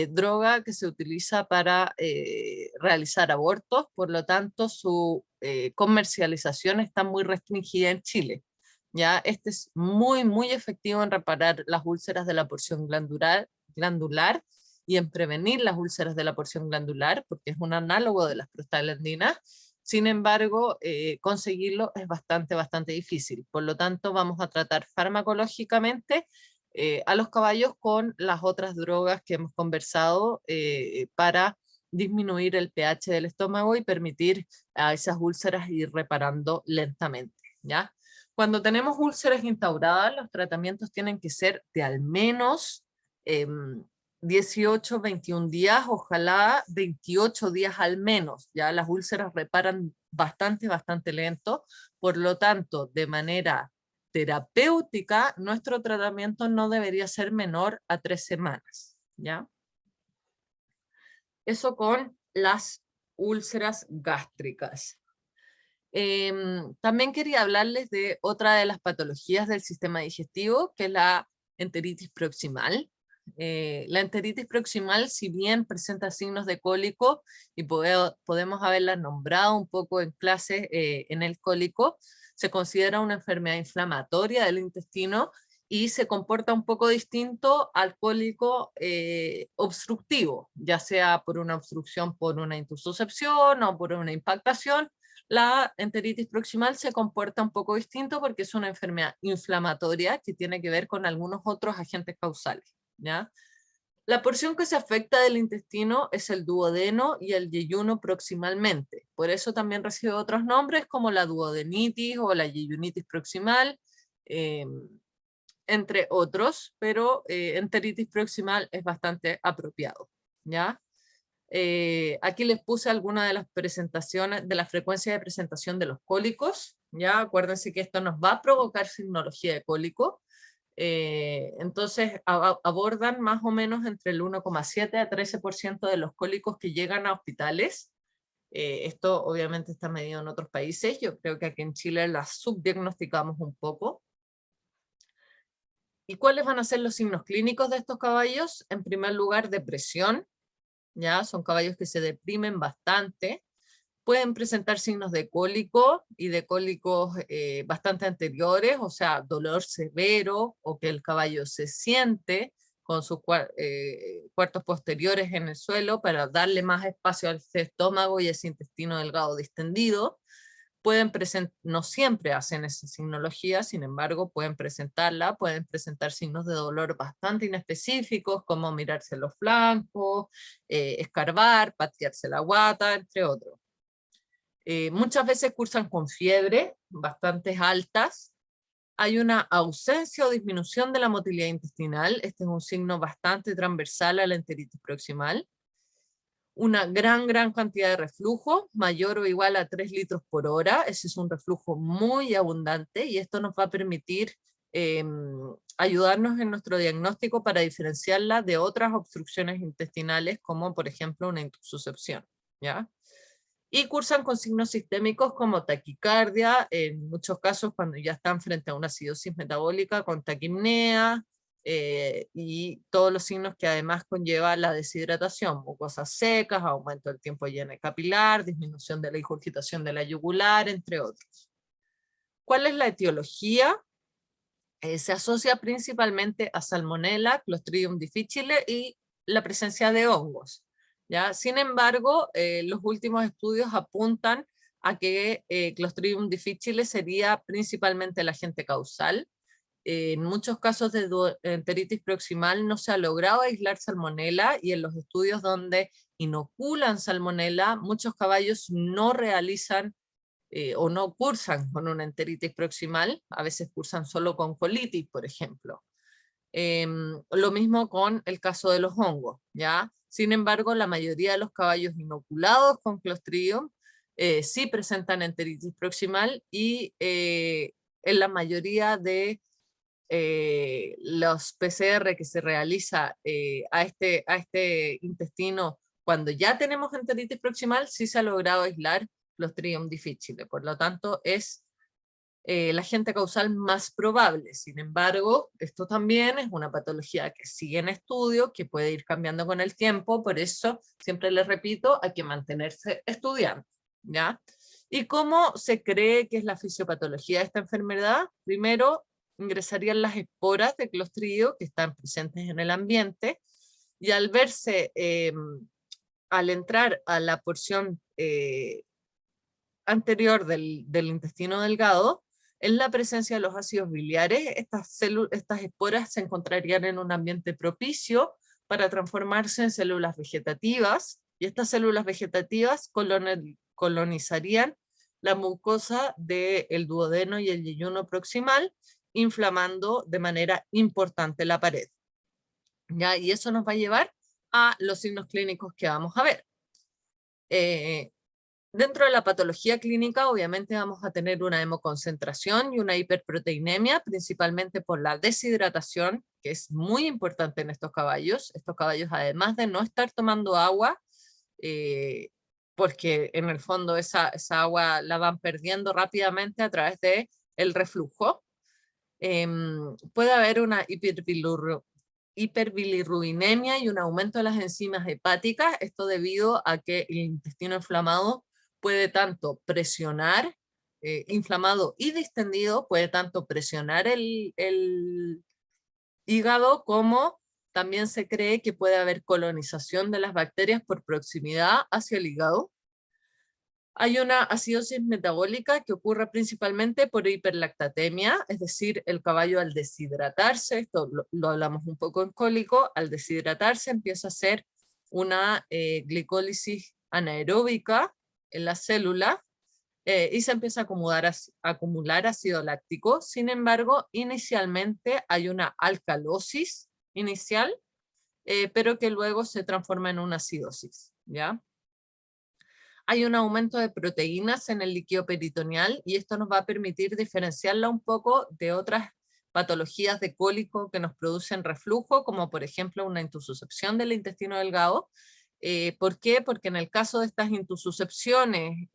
droga que se utiliza para realizar abortos, por lo tanto su comercialización está muy restringida en Chile. ¿Ya? Este es muy efectivo en reparar las úlceras de la porción glandular y en prevenir las úlceras de la porción glandular, porque es un análogo de las prostaglandinas. Sin embargo, conseguirlo es bastante difícil. Por lo tanto, vamos a tratar farmacológicamente a los caballos con las otras drogas que hemos conversado para disminuir el pH del estómago y permitir a esas úlceras ir reparando lentamente, ¿ya? Cuando tenemos úlceras instauradas, los tratamientos tienen que ser de al menos 18, 21 días, ojalá 28 días al menos. Ya las úlceras reparan bastante lento, por lo tanto, de manera terapéutica, nuestro tratamiento no debería ser menor a 3 semanas, ¿ya? Eso con las úlceras gástricas. También quería hablarles de otra de las patologías del sistema digestivo, que es la enteritis proximal. La enteritis proximal, si bien presenta signos de cólico, y podemos haberla nombrado un poco en clase en el cólico, se considera una enfermedad inflamatoria del intestino y se comporta un poco distinto al cólico obstructivo, ya sea por una obstrucción por una intususcepción o por una impactación. La enteritis proximal se comporta un poco distinto porque es una enfermedad inflamatoria que tiene que ver con algunos otros agentes causales, ¿ya? La porción que se afecta del intestino es el duodeno y el yeyuno proximalmente. Por eso también recibe otros nombres como la duodenitis o la yeyunitis proximal, eh, entre otros, pero enteritis proximal es bastante apropiado, ¿ya? Aquí les puse algunas de las presentaciones, de la frecuencia de presentación de los cólicos, ¿ya? Acuérdense que esto nos va a provocar signología de cólico. Entonces abordan más o menos entre el 1,7 a 13% de los cólicos que llegan a hospitales. Esto obviamente está medido en otros países, yo creo que aquí en Chile las subdiagnosticamos un poco. ¿Y cuáles van a ser los signos clínicos de estos caballos? En primer lugar, depresión, ¿ya? Son caballos que se deprimen bastante. Pueden presentar signos de cólico y de cólicos bastante anteriores, o sea, dolor severo o que el caballo se siente con sus cuartos posteriores en el suelo para darle más espacio al estómago y ese intestino delgado distendido. Pueden no siempre hacen esa signología, sin embargo, pueden presentarla, pueden presentar signos de dolor bastante inespecíficos, como mirarse los flancos, escarbar, patearse la guata, entre otros. Muchas veces cursan con fiebre, bastante altas. Hay una ausencia o disminución de la motilidad intestinal. Este es un signo bastante transversal a la enteritis proximal. Una gran cantidad de reflujo, mayor o igual a 3 litros por hora. Ese es un reflujo muy abundante y esto nos va a permitir ayudarnos en nuestro diagnóstico para diferenciarla de otras obstrucciones intestinales, como por ejemplo una intususcepción, ¿ya? Y cursan con signos sistémicos como taquicardia, en muchos casos cuando ya están frente a una acidosis metabólica con taquipnea, y todos los signos que además conlleva la deshidratación, mucosas secas, aumento del tiempo de llena capilar, disminución de la ingurgitación de la yugular, entre otros. ¿Cuál es la etiología? Se asocia principalmente a Salmonella, Clostridium difficile y la presencia de hongos, ¿ya? Sin embargo, los últimos estudios apuntan a que Clostridium difficile sería principalmente el agente causal. En muchos casos de enteritis proximal no se ha logrado aislar Salmonella y en los estudios donde inoculan Salmonella, muchos caballos no realizan o no cursan con una enteritis proximal, a veces cursan solo con colitis, por ejemplo. Lo mismo con el caso de los hongos, ¿ya? Sin embargo, la mayoría de los caballos inoculados con Clostridium sí presentan enteritis proximal y en la mayoría de los PCR que se realiza a este intestino cuando ya tenemos enteritis proximal, sí se ha logrado aislar Clostridium difficile. Por lo tanto, es el agente causal más probable. Sin embargo, esto también es una patología que sigue en estudio, que puede ir cambiando con el tiempo, por eso siempre les repito, hay que mantenerse estudiando, ¿ya? ¿Y cómo se cree que es la fisiopatología de esta enfermedad? Primero, ingresarían las esporas de Clostridio que están presentes en el ambiente, y al verse, al entrar a la porción anterior del intestino delgado, en la presencia de los ácidos biliares, estas esporas se encontrarían en un ambiente propicio para transformarse en células vegetativas, y estas células vegetativas colonizarían la mucosa del duodeno y el yeyuno proximal, inflamando de manera importante la pared, ¿ya? Y eso nos va a llevar a los signos clínicos que vamos a ver. Dentro de la patología clínica, obviamente vamos a tener una hemoconcentración y una hiperproteinemia, principalmente por la deshidratación, que es muy importante en estos caballos. Estos caballos, además de no estar tomando agua, porque en el fondo esa agua la van perdiendo rápidamente a través del reflujo, puede haber una hiperbilirrubinemia y un aumento de las enzimas hepáticas, esto debido a que el intestino inflamado puede tanto presionar, inflamado y distendido, puede tanto presionar el hígado como también se cree que puede haber colonización de las bacterias por proximidad hacia el hígado. Hay una acidosis metabólica que ocurre principalmente por hiperlactatemia, es decir, el caballo al deshidratarse, esto lo hablamos un poco en cólico, al deshidratarse empieza a hacer una glicólisis anaeróbica en la célula y se empieza a acumular ácido láctico. Sin embargo, inicialmente hay una alcalosis inicial, pero que luego se transforma en una acidosis, ¿ya? Hay un aumento de proteínas en el líquido peritoneal y esto nos va a permitir diferenciarla un poco de otras patologías de cólico que nos producen reflujo, como por ejemplo una intususcepción del intestino delgado. ¿Por qué? Porque en el caso de estas intususcepciones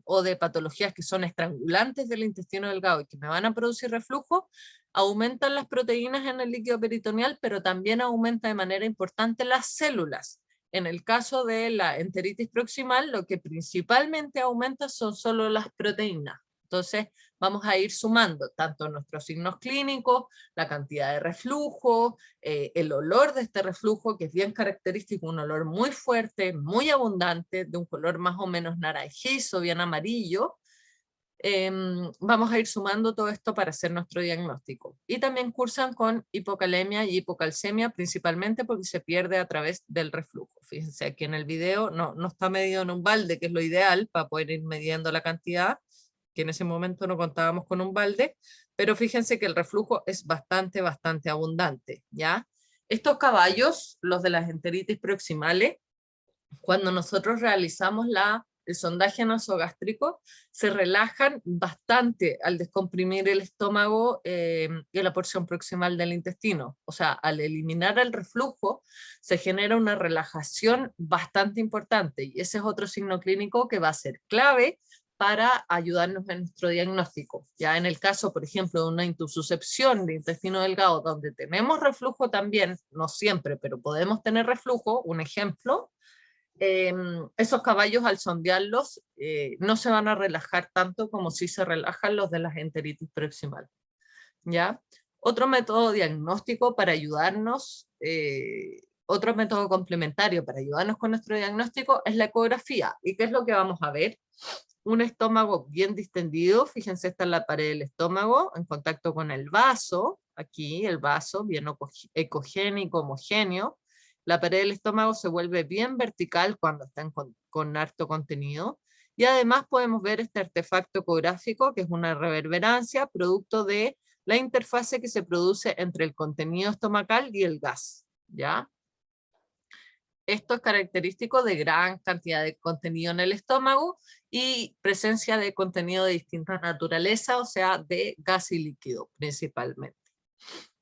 o de patologías que son estrangulantes del intestino delgado y que me van a producir reflujo, aumentan las proteínas en el líquido peritoneal, pero también aumenta de manera importante las células. En el caso de la enteritis proximal, lo que principalmente aumenta son solo las proteínas. Entonces, vamos a ir sumando tanto nuestros signos clínicos, la cantidad de reflujo, el olor de este reflujo, que es bien característico, un olor muy fuerte, muy abundante, de un color más o menos naranjizo, bien amarillo. Vamos a ir sumando todo esto para hacer nuestro diagnóstico. Y también cursan con hipocalemia y hipocalcemia, principalmente porque se pierde a través del reflujo. Fíjense, aquí en el video no está medido en un balde, que es lo ideal para poder ir midiendo la cantidad, que en ese momento no contábamos con un balde, pero fíjense que el reflujo es bastante abundante, ¿ya? Estos caballos, los de las enteritis proximales, cuando nosotros realizamos el sondaje nasogástrico, se relajan bastante al descomprimir el estómago y la porción proximal del intestino. O sea, al eliminar el reflujo, se genera una relajación bastante importante y ese es otro signo clínico que va a ser clave para ayudarnos en nuestro diagnóstico. Ya en el caso, por ejemplo, de una intususcepción de intestino delgado, donde tenemos reflujo también, no siempre, pero podemos tener reflujo, un ejemplo, esos caballos al sondearlos no se van a relajar tanto como si se relajan los de las enteritis proximal, ¿ya? Otro método diagnóstico para ayudarnos, otro método complementario para ayudarnos con nuestro diagnóstico es la ecografía. ¿Y qué es lo que vamos a ver? Un estómago bien distendido, fíjense, está en la pared del estómago, en contacto con el vaso, aquí el vaso bien ecogénico, homogéneo. La pared del estómago se vuelve bien vertical cuando están con harto contenido. Y además podemos ver este artefacto ecográfico, que es una reverberancia, producto de la interfase que se produce entre el contenido estomacal y el gas, ¿ya? Esto es característico de gran cantidad de contenido en el estómago y presencia de contenido de distinta naturaleza, o sea, de gas y líquido principalmente.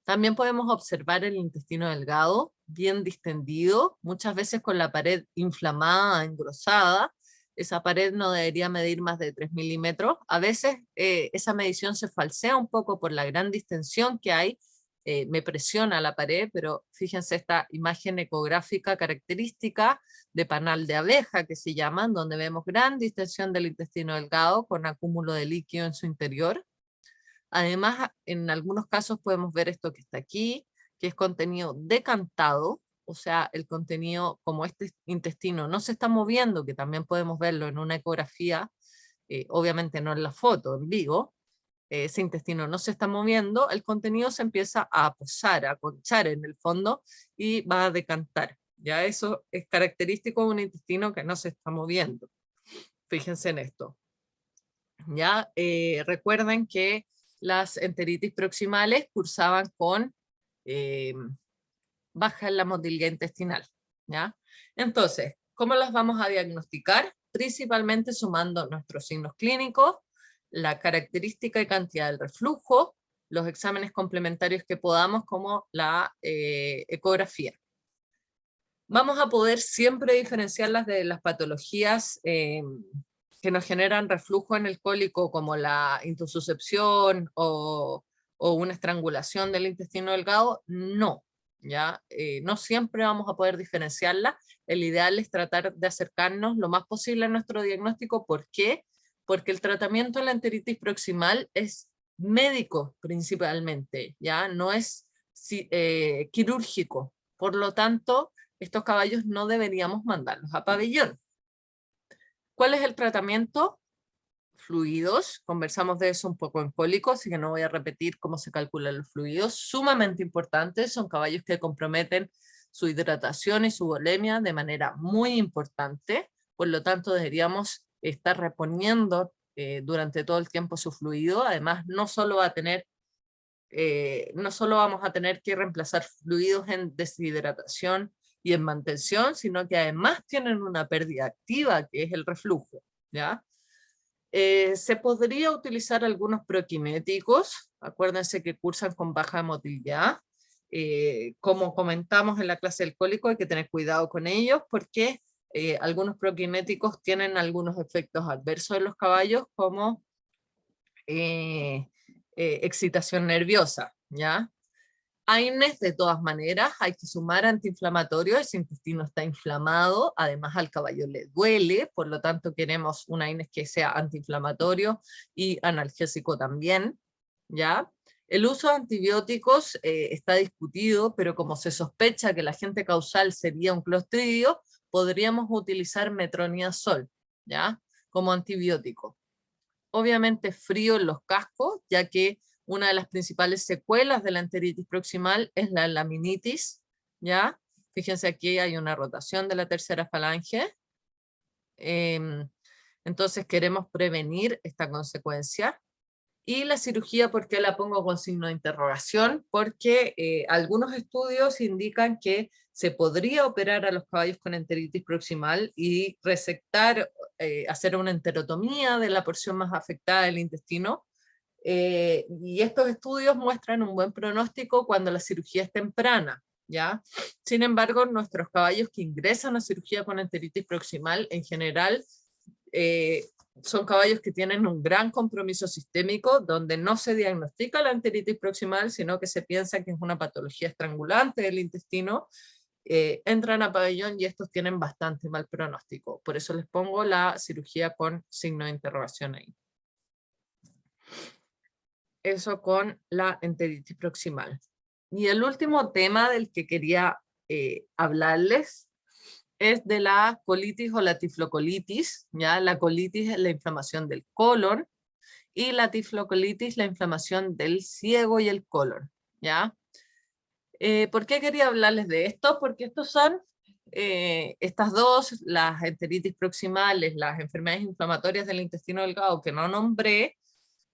También podemos observar el intestino delgado, bien distendido, muchas veces con la pared inflamada, engrosada. Esa pared no debería medir más de 3 milímetros. A veces esa medición se falsea un poco por la gran distensión que hay. Me presiona la pared, pero fíjense esta imagen ecográfica característica de panal de abeja que se llaman, donde vemos gran distensión del intestino delgado con acúmulo de líquido en su interior. Además, en algunos casos podemos ver esto que está aquí, que es contenido decantado, o sea, el contenido, como este intestino no se está moviendo, que también podemos verlo en una ecografía, obviamente no en la foto, en vivo, ese intestino no se está moviendo, el contenido se empieza a posar, a conchar en el fondo y va a decantar. Ya eso es característico de un intestino que no se está moviendo. Fíjense en esto. Ya recuerden que las enteritis proximales cursaban con baja en la motilidad intestinal, ¿ya? Entonces, ¿cómo las vamos a diagnosticar? Principalmente sumando nuestros signos clínicos, la característica y cantidad del reflujo, los exámenes complementarios que podamos, como la ecografía. Vamos a poder siempre diferenciarlas de las patologías que nos generan reflujo en el cólico, como la intususcepción o una estrangulación del intestino delgado. No, ¿ya? No siempre vamos a poder diferenciarla. El ideal es tratar de acercarnos lo más posible a nuestro diagnóstico. ¿Por qué? Porque el tratamiento de la enteritis proximal es médico principalmente, ¿ya? No es quirúrgico. Por lo tanto, estos caballos no deberíamos mandarlos a pabellón. ¿Cuál es el tratamiento? Fluidos, conversamos de eso un poco en cólico, así que no voy a repetir cómo se calculan los fluidos, sumamente importantes, son caballos que comprometen su hidratación y su volemia de manera muy importante, por lo tanto deberíamos estar reponiendo durante todo el tiempo su fluido. Además no solo vamos a tener que reemplazar fluidos en deshidratación y en mantención, sino que además tienen una pérdida activa que es el reflujo, ¿ya? Se podría utilizar algunos proquinéticos, acuérdense que cursan con baja motilidad. Como comentamos en la clase del cólico, hay que tener cuidado con ellos porque algunos proquinéticos tienen algunos efectos adversos en los caballos, como excitación nerviosa, ¿ya? AINES, de todas maneras, hay que sumar antiinflamatorios. Ese intestino está inflamado, además al caballo le duele, por lo tanto queremos un AINES que sea antiinflamatorio y analgésico también, ¿ya? El uso de antibióticos está discutido, pero como se sospecha que el agente causal sería un clostridio, podríamos utilizar metronidazol, ¿ya? Como antibiótico. Obviamente frío en los cascos, ya que una de las principales secuelas de la enteritis proximal es la laminitis, ¿ya? Fíjense aquí hay una rotación de la tercera falange. Entonces queremos prevenir esta consecuencia. Y la cirugía, ¿por qué la pongo con signo de interrogación? Porque algunos estudios indican que se podría operar a los caballos con enteritis proximal y resectar, hacer una enterotomía de la porción más afectada del intestino. Y estos estudios muestran un buen pronóstico cuando la cirugía es temprana, ¿ya? Sin embargo, nuestros caballos que ingresan a cirugía con enteritis proximal, en general, son caballos que tienen un gran compromiso sistémico, donde no se diagnostica la enteritis proximal, sino que se piensa que es una patología estrangulante del intestino. Entran a pabellón y estos tienen bastante mal pronóstico. Por eso les pongo la cirugía con signo de interrogación ahí. Eso con la enteritis proximal. Y el último tema del que quería hablarles es de la colitis o la tiflocolitis, ¿ya? La colitis es la inflamación del colon y la tiflocolitis la inflamación del ciego y el colon, ¿ya? ¿Por qué quería hablarles de esto? Porque estos son estas dos, las enteritis proximales, las enfermedades inflamatorias del intestino delgado que no nombré,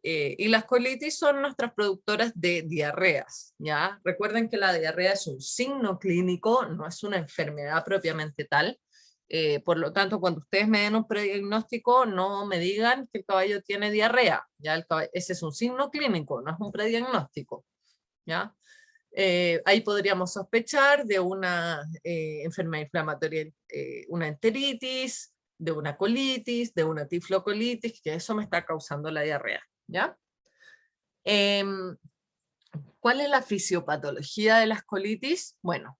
y las colitis son nuestras productoras de diarreas, ¿ya? Recuerden que la diarrea es un signo clínico, no es una enfermedad propiamente tal. Por lo tanto, cuando ustedes me den un prediagnóstico, no me digan que el caballo tiene diarrea, ¿ya? Ese es un signo clínico, no es un prediagnóstico, ¿ya? Ahí podríamos sospechar de una enfermedad inflamatoria, una enteritis, de una colitis, de una tiflocolitis, que eso me está causando la diarrea, ¿ya? ¿Cuál es la fisiopatología de las colitis? Bueno,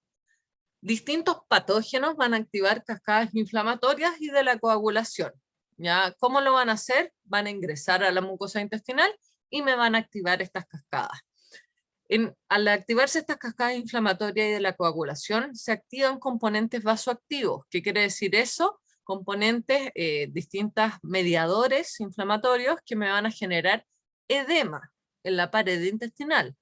distintos patógenos van a activar cascadas inflamatorias y de la coagulación, ¿ya? ¿Cómo lo van a hacer? Van a ingresar a la mucosa intestinal y me van a activar estas cascadas. Al activarse estas cascadas inflamatorias y de la coagulación, se activan componentes vasoactivos. ¿Qué quiere decir eso? Componentes, distintos mediadores inflamatorios que me van a generar edema en la pared intestinal.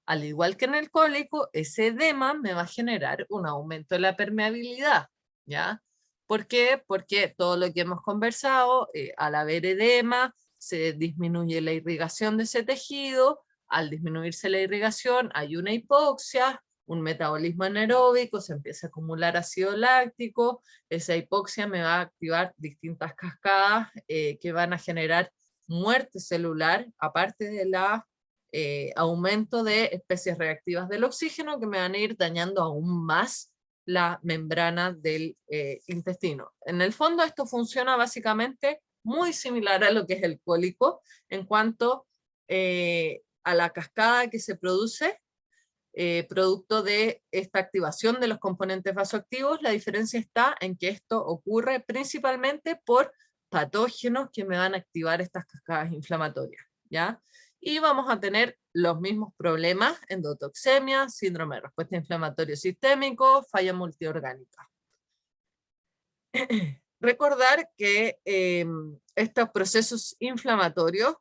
Al igual que en el cólico, ese edema me va a generar un aumento de la permeabilidad, ¿ya? ¿Por qué? Porque todo lo que hemos conversado, al haber edema, se disminuye la irrigación de ese tejido. Al disminuirse la irrigación hay una hipoxia, un metabolismo anaeróbico, se empieza a acumular ácido láctico, esa hipoxia me va a activar distintas cascadas que van a generar muerte celular, aparte de la aumento de especies reactivas del oxígeno que me van a ir dañando aún más la membrana del intestino. En el fondo esto funciona básicamente muy similar a lo que es el cólico en cuanto a la cascada que se produce, producto de esta activación de los componentes vasoactivos. La diferencia está en que esto ocurre principalmente por patógenos que me van a activar estas cascadas inflamatorias, ¿ya? Y vamos a tener los mismos problemas: endotoxemia, síndrome de respuesta inflamatoria sistémico, falla multiorgánica. Recordar que estos procesos inflamatorios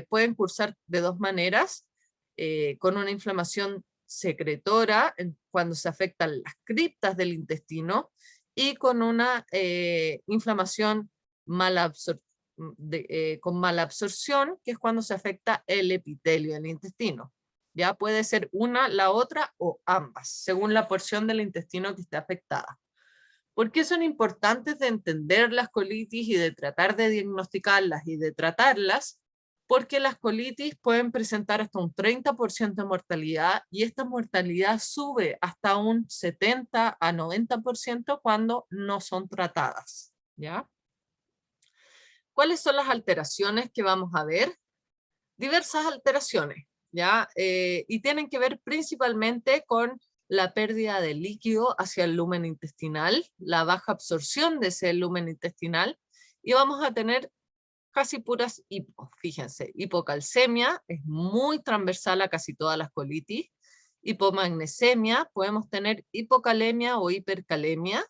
pueden cursar de dos maneras, con una inflamación secretora cuando se afectan las criptas del intestino, y con una inflamación con mala absorción, que es cuando se afecta el epitelio del intestino. Ya puede ser una, la otra o ambas, según la porción del intestino que esté afectada. ¿Por qué son importantes de entender las colitis y de tratar de diagnosticarlas y de tratarlas? Porque las colitis pueden presentar hasta un 30% de mortalidad, y esta mortalidad sube hasta un 70 a 90% cuando no son tratadas, ¿ya? ¿Cuáles son las alteraciones que vamos a ver? Diversas alteraciones, ¿ya? Y tienen que ver principalmente con la pérdida de líquido hacia el lumen intestinal, la baja absorción de ese lumen intestinal, y vamos a tener casi puras hipo. Fíjense, hipocalcemia es muy transversal a casi todas las colitis, hipomagnesemia, podemos tener hipocalemia o hipercalemia,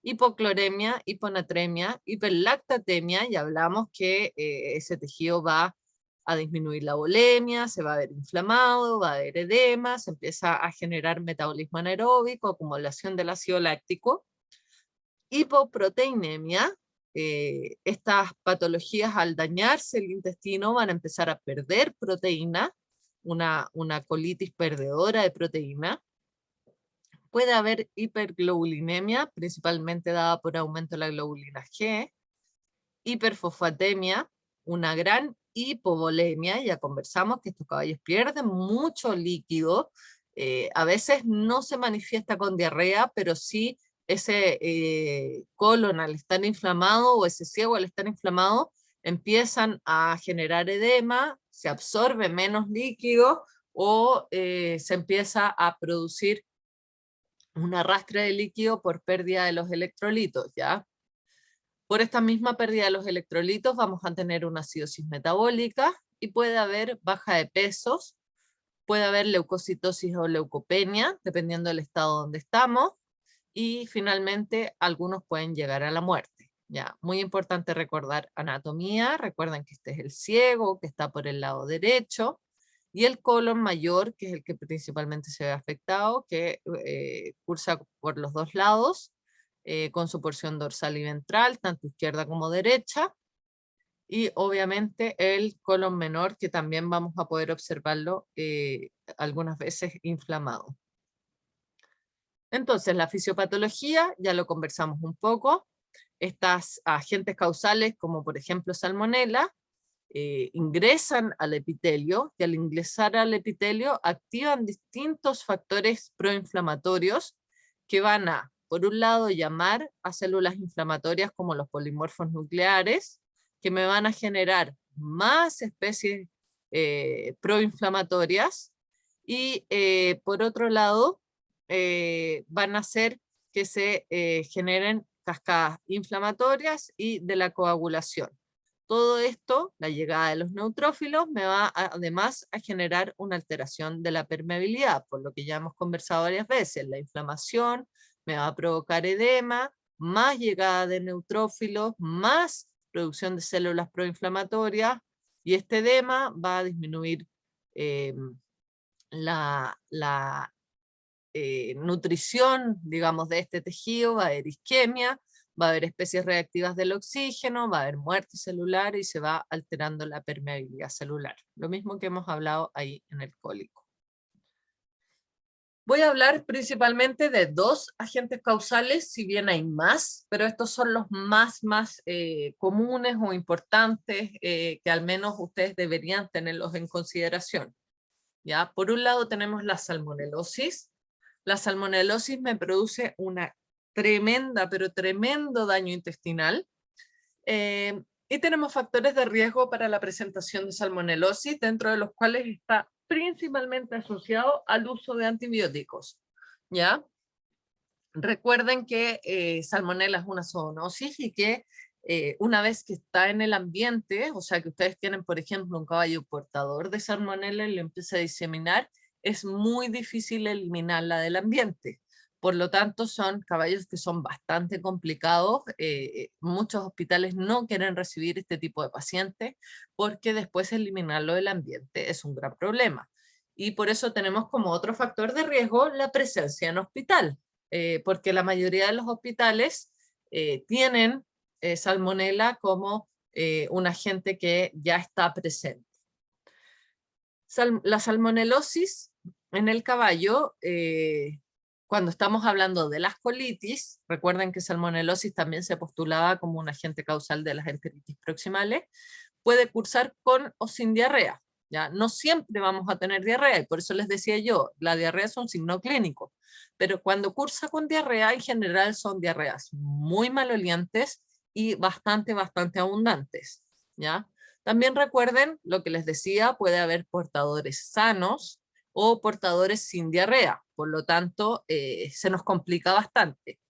hipocloremia, hiponatremia, hiperlactatemia, y hablamos que ese tejido va a disminuir la volemia, se va a ver inflamado, va a haber edema, se empieza a generar metabolismo anaeróbico, acumulación del ácido láctico. Hipoproteinemia, estas patologías al dañarse el intestino van a empezar a perder proteína, una colitis perdedora de proteína. Puede haber hiperglobulinemia, principalmente dada por aumento de la globulina G, hiperfosfatemia, una gran hipovolemia. Ya conversamos que estos caballos pierden mucho líquido, a veces no se manifiesta con diarrea, pero sí ese colon al estar inflamado o ese ciego al estar inflamado empiezan a generar edema, se absorbe menos líquido o se empieza a producir un arrastre de líquido por pérdida de los electrolitos, ¿ya? Por esta misma pérdida de los electrolitos vamos a tener una acidosis metabólica, y puede haber baja de pesos, puede haber leucocitosis o leucopenia, dependiendo del estado donde estamos, y finalmente algunos pueden llegar a la muerte. Ya, muy importante recordar anatomía. Recuerden que este es el ciego, que está por el lado derecho, y el colon mayor, que es el que principalmente se ve afectado, que cursa por los dos lados, con su porción dorsal y ventral, tanto izquierda como derecha, y obviamente el colon menor, que también vamos a poder observarlo algunas veces inflamado. Entonces, la fisiopatología, ya lo conversamos un poco. Estas agentes causales, como por ejemplo salmonela, ingresan al epitelio, y al ingresar al epitelio activan distintos factores proinflamatorios que van a, por un lado, llamar a células inflamatorias como los polimorfos nucleares, que me van a generar más especies proinflamatorias, y por otro lado, van a hacer que se generen cascadas inflamatorias y de la coagulación. Todo esto, la llegada de los neutrófilos, me va además a generar una alteración de la permeabilidad, por lo que ya hemos conversado varias veces. La inflamación me va a provocar edema, más llegada de neutrófilos, más producción de células proinflamatorias, y este edema va a disminuir la nutrición, digamos, de este tejido, va a haber isquemia, va a haber especies reactivas del oxígeno, va a haber muerte celular y se va alterando la permeabilidad celular. Lo mismo que hemos hablado ahí en el cólico. Voy a hablar principalmente de dos agentes causales, si bien hay más, pero estos son los más comunes o importantes, que al menos ustedes deberían tenerlos en consideración. ¿Ya? Por un lado tenemos la salmonelosis. La salmonelosis me produce una tremenda, pero tremendo daño intestinal. Y tenemos factores de riesgo para la presentación de salmonelosis, dentro de los cuales está principalmente asociado al uso de antibióticos, ¿ya? Recuerden que Salmonella es una zoonosis y que una vez que está en el ambiente, o sea que ustedes tienen, por ejemplo, un caballo portador de Salmonella y lo empieza a diseminar, es muy difícil eliminarla del ambiente. Por lo tanto, son caballos que son bastante complicados. Muchos hospitales no quieren recibir este tipo de pacientes porque después eliminarlo del ambiente es un gran problema. Y por eso tenemos como otro factor de riesgo la presencia en hospital, porque la mayoría de los hospitales tienen salmonela como un agente que ya está presente. La salmonelosis en el caballo, cuando estamos hablando de las colitis, recuerden que salmonelosis también se postulaba como un agente causal de las enteritis proximales, puede cursar con o sin diarrea. ¿Ya? No siempre vamos a tener diarrea, y por eso les decía yo, la diarrea es un signo clínico, pero cuando cursa con diarrea, en general son diarreas muy malolientes y bastante abundantes. ¿Ya? También recuerden lo que les decía, puede haber portadores sanos o portadores sin diarrea, por lo tanto, se nos complica bastante.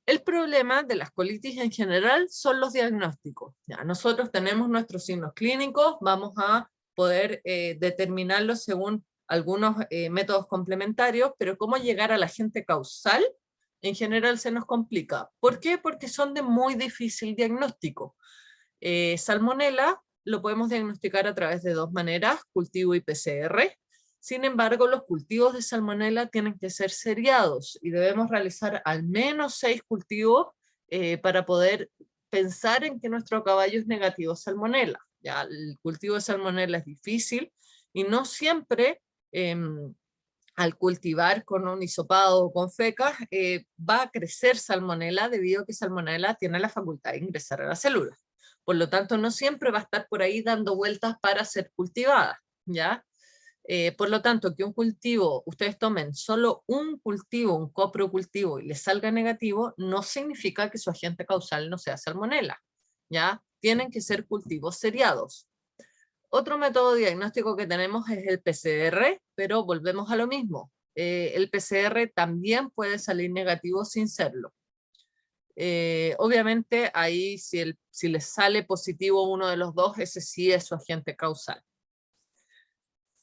El problema de las colitis en general son los diagnósticos. Ya, nosotros tenemos nuestros signos clínicos, vamos a poder determinarlos según algunos métodos complementarios, pero cómo llegar al agente causal en general se nos complica. ¿Por qué? Porque son de muy difícil diagnóstico. Salmonella lo podemos diagnosticar a través de dos maneras, cultivo y PCR. Sin embargo, los cultivos de salmonella tienen que ser seriados y debemos realizar al menos 6 cultivos para poder pensar en que nuestro caballo es negativo a salmonella. Ya, el cultivo de salmonella es difícil y no siempre al cultivar con un hisopado o con fecas va a crecer salmonella debido a que salmonella tiene la facultad de ingresar a las células. Por lo tanto, no siempre va a estar por ahí dando vueltas para ser cultivada, ¿ya? Por lo tanto, que un cultivo, ustedes tomen solo un cultivo, un coprocultivo y les salga negativo, no significa que su agente causal no sea salmonella, ¿ya? Tienen que ser cultivos seriados. Otro método diagnóstico que tenemos es el PCR, pero volvemos a lo mismo. El PCR también puede salir negativo sin serlo. Obviamente ahí si les sale positivo uno de los dos, ese sí es su agente causal.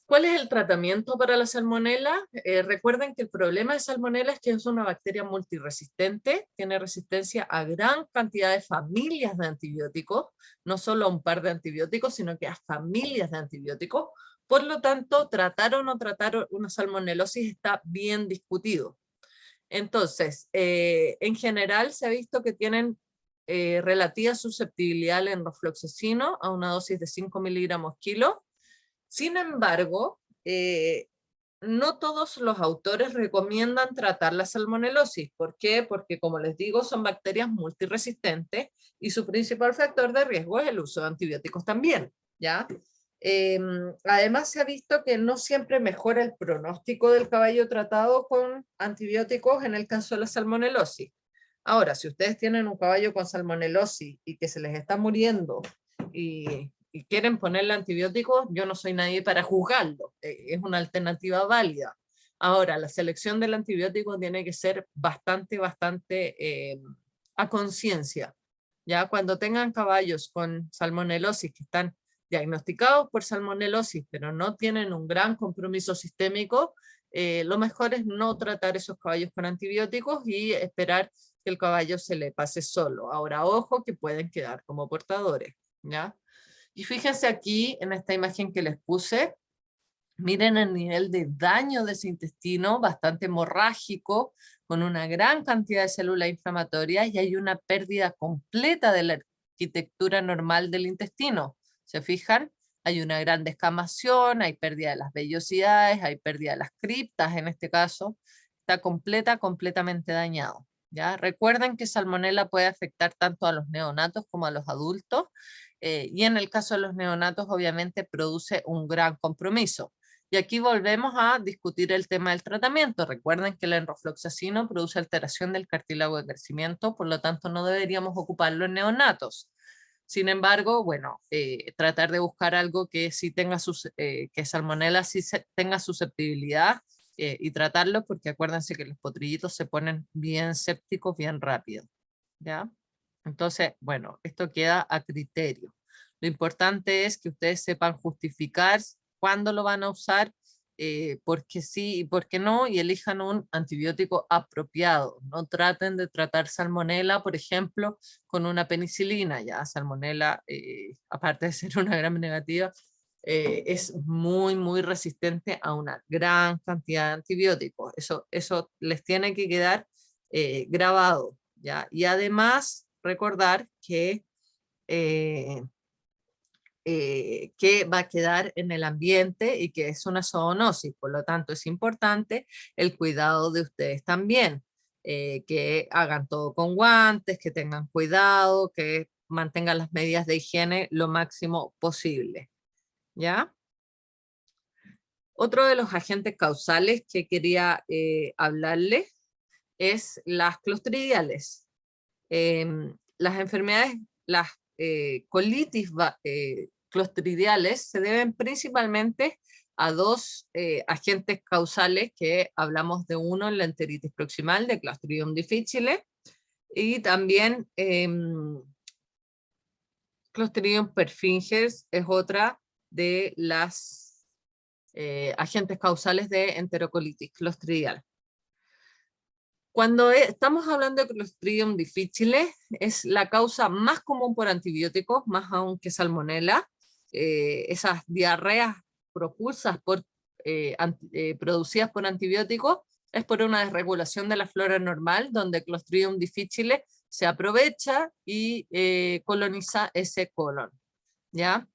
¿Cuál es el tratamiento para la salmonela? Recuerden que el problema de salmonela es que es una bacteria multiresistente, tiene resistencia a gran cantidad de familias de antibióticos, no solo a un par de antibióticos, sino que a familias de antibióticos. Por lo tanto, tratar o no tratar una salmonelosis está bien discutido. Entonces, en general se ha visto que tienen relativa susceptibilidad al enrofloxacino a una dosis de 5 miligramos kilo. Sin embargo, no todos los autores recomiendan tratar la salmonelosis. ¿Por qué? Porque, como les digo, son bacterias multiresistentes y su principal factor de riesgo es el uso de antibióticos también, ¿ya? Además, se ha visto que no siempre mejora el pronóstico del caballo tratado con antibióticos en el caso de la salmonelosis. Ahora, si ustedes tienen un caballo con salmonelosis y que se les está muriendo y quieren ponerle antibióticos, yo no soy nadie para juzgarlo, es una alternativa válida. Ahora, la selección del antibiótico tiene que ser bastante a conciencia. Ya cuando tengan caballos con salmonelosis que están diagnosticados por salmonelosis, pero no tienen un gran compromiso sistémico, lo mejor es no tratar esos caballos con antibióticos y esperar que el caballo se le pase solo. Ahora, ojo que pueden quedar como portadores, ¿ya? Y fíjense aquí en esta imagen que les puse, miren el nivel de daño de ese intestino, bastante hemorrágico, con una gran cantidad de células inflamatorias y hay una pérdida completa de la arquitectura normal del intestino. ¿Se fijan? Hay una gran descamación, hay pérdida de las vellosidades, hay pérdida de las criptas en este caso. Está completamente dañado. ¿Ya? Recuerden que salmonela puede afectar tanto a los neonatos como a los adultos y en el caso de los neonatos obviamente produce un gran compromiso. Y aquí volvemos a discutir el tema del tratamiento. Recuerden que el enrofloxacino produce alteración del cartílago de crecimiento, por lo tanto no deberíamos ocuparlo en neonatos. Sin embargo, bueno, tratar de buscar algo que sí tenga que Salmonella sí tenga susceptibilidad y tratarlo, porque acuérdense que los potrillitos se ponen bien sépticos bien rápido, ¿ya? Entonces, bueno, esto queda a criterio. Lo importante es que ustedes sepan justificar cuándo lo van a usar, por qué sí y por qué no, y elijan un antibiótico apropiado. No traten de tratar salmonela, por ejemplo, con una penicilina. Ya salmonela, aparte de ser una gram negativa, es muy, muy resistente a una gran cantidad de antibióticos. Eso les tiene que quedar grabado, ¿ya? Y además recordar que va a quedar en el ambiente y que es una zoonosis. Por lo tanto, es importante el cuidado de ustedes también, que hagan todo con guantes, que tengan cuidado, que mantengan las medidas de higiene lo máximo posible, ¿ya? Otro de los agentes causales que quería hablarles es las clostridiales. Las enfermedades, las colitis clostridiales se deben principalmente a dos agentes causales, que hablamos de uno en la enteritis proximal de Clostridium difficile, y también Clostridium perfringens es otra de las agentes causales de enterocolitis clostridial. Cuando estamos hablando de Clostridium difficile, es la causa más común por antibióticos, más aún que Salmonella. Esas diarreas propulsas producidas por antibióticos es por una desregulación de la flora normal, donde Clostridium difficile se aprovecha y coloniza ese colon, ¿ya?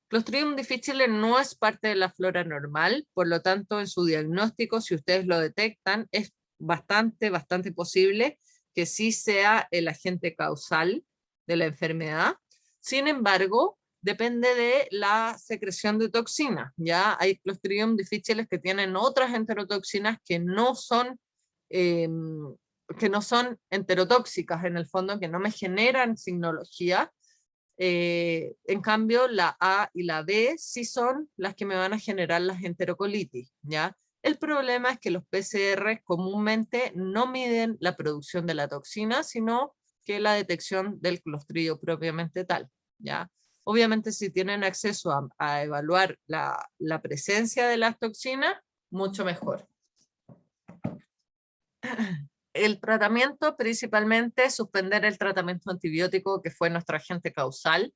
Clostridium difficile no es parte de la flora normal, por lo tanto, en su diagnóstico, si ustedes lo detectan, es bastante posible que sí sea el agente causal de la enfermedad. Sin embargo, depende de la secreción de toxinas. Ya hay Clostridium difficile que tienen otras enterotoxinas eh, que no son enterotóxicas en el fondo, que no me generan signología. En cambio, la A y la B sí son las que me van a generar las enterocolitis, ¿ya? El problema es que los PCR comúnmente no miden la producción de la toxina, sino que la detección del clostridio propiamente tal, ¿ya? Obviamente, si tienen acceso a evaluar la presencia de las toxinas, mucho mejor. El tratamiento, principalmente, suspender el tratamiento antibiótico, que fue nuestro agente causal.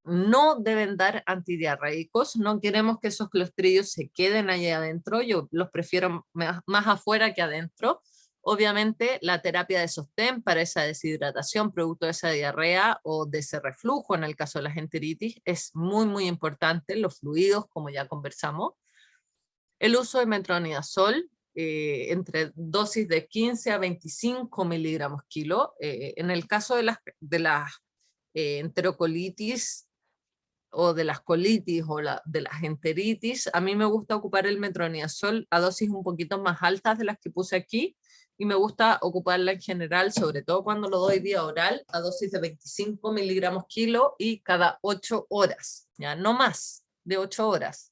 No deben dar antidiarreicos, no queremos que esos clostridios se queden ahí adentro, yo los prefiero más afuera que adentro. Obviamente la terapia de sostén para esa deshidratación producto de esa diarrea o de ese reflujo en el caso de la enteritis es muy importante, los fluidos como ya conversamos. El uso de metronidazol entre dosis de 15 a 25 miligramos kilo. En el caso de las enterocolitis o de las colitis o de las enteritis, a mí me gusta ocupar el metronidazol a dosis un poquito más altas de las que puse aquí, y me gusta ocuparla en general, sobre todo cuando lo doy vía oral, a dosis de 25 miligramos kilo y cada 8 horas, ya no más de 8 horas.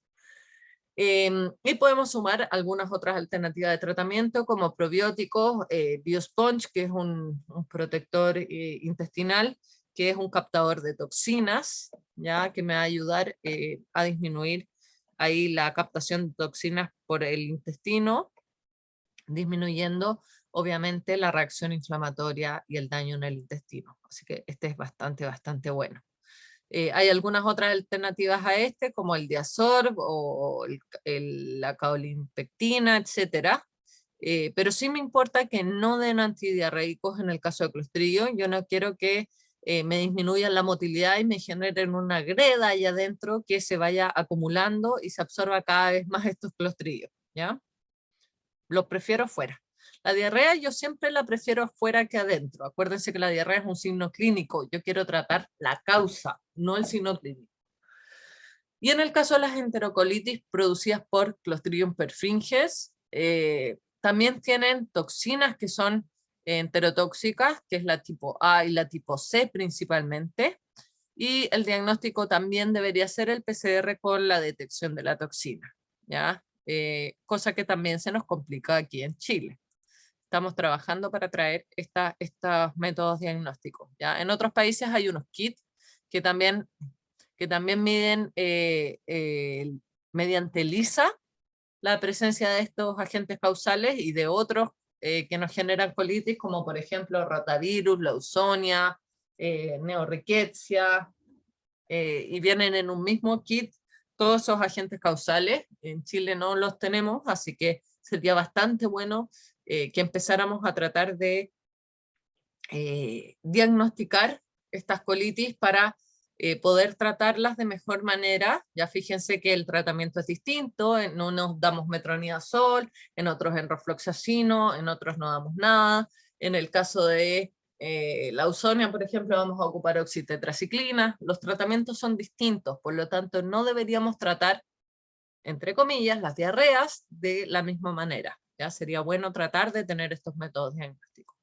Y podemos sumar algunas otras alternativas de tratamiento como probióticos, Biosponge, que es un protector intestinal, que es un captador de toxinas, ya que me va a ayudar a disminuir ahí la captación de toxinas por el intestino, disminuyendo obviamente la reacción inflamatoria y el daño en el intestino. Así que este es bastante bueno. Hay algunas otras alternativas a este, como el Diasorb o la caolinpectina, etc. Pero sí me importa que no den antidiarreicos en el caso de Clostridio. Yo no quiero que me disminuyan la motilidad y me generen una greda ahí adentro que se vaya acumulando y se absorba cada vez más estos Clostridios, ¿ya? Los prefiero fuera. La diarrea yo siempre la prefiero afuera que adentro. Acuérdense que la diarrea es un signo clínico. Yo quiero tratar la causa, no el signo clínico. Y en el caso de las enterocolitis producidas por Clostridium perfringens, también tienen toxinas que son enterotóxicas, que es la tipo A y la tipo C principalmente, y el diagnóstico también debería ser el PCR con la detección de la toxina, ¿ya? Cosa que también se nos complica aquí en Chile. Estamos trabajando para traer estos métodos diagnósticos, ¿ya? En otros países hay unos kits que también miden mediante ELISA la presencia de estos agentes causales y de otros que nos generan colitis, como por ejemplo rotavirus, leusonia, neorriquetzia, y vienen en un mismo kit todos esos agentes causales. En Chile no los tenemos, así que sería bastante bueno que empezáramos a tratar de diagnosticar estas colitis para poder tratarlas de mejor manera. Ya fíjense que el tratamiento es distinto, en unos damos metronidazol, en otros enrofloxacino, en otros no damos nada. En el caso de la ausonia, por ejemplo, vamos a ocupar oxitetraciclina. Los tratamientos son distintos, por lo tanto no deberíamos tratar, entre comillas, las diarreas de la misma manera. Ya sería bueno tratar de tener estos métodos diagnósticos.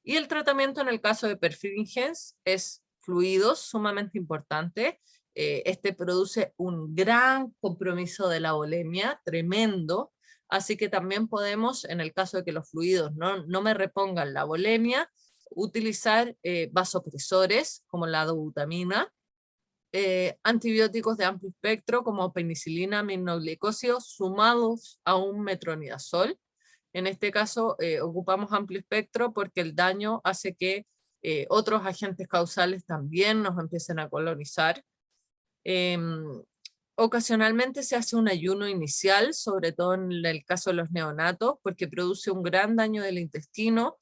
Y el tratamiento en el caso de Perfringens es fluidos, sumamente importante. Este produce un gran compromiso de la volemia, tremendo, así que también podemos, en el caso de que los fluidos no me repongan la volemia, utilizar vasopresores como la dobutamina, antibióticos de amplio espectro como penicilina, aminoglicosio, sumados a un metronidazol. En este caso ocupamos amplio espectro porque el daño hace que otros agentes causales también nos empiecen a colonizar. Ocasionalmente se hace un ayuno inicial, sobre todo en el caso de los neonatos, porque produce un gran daño del intestino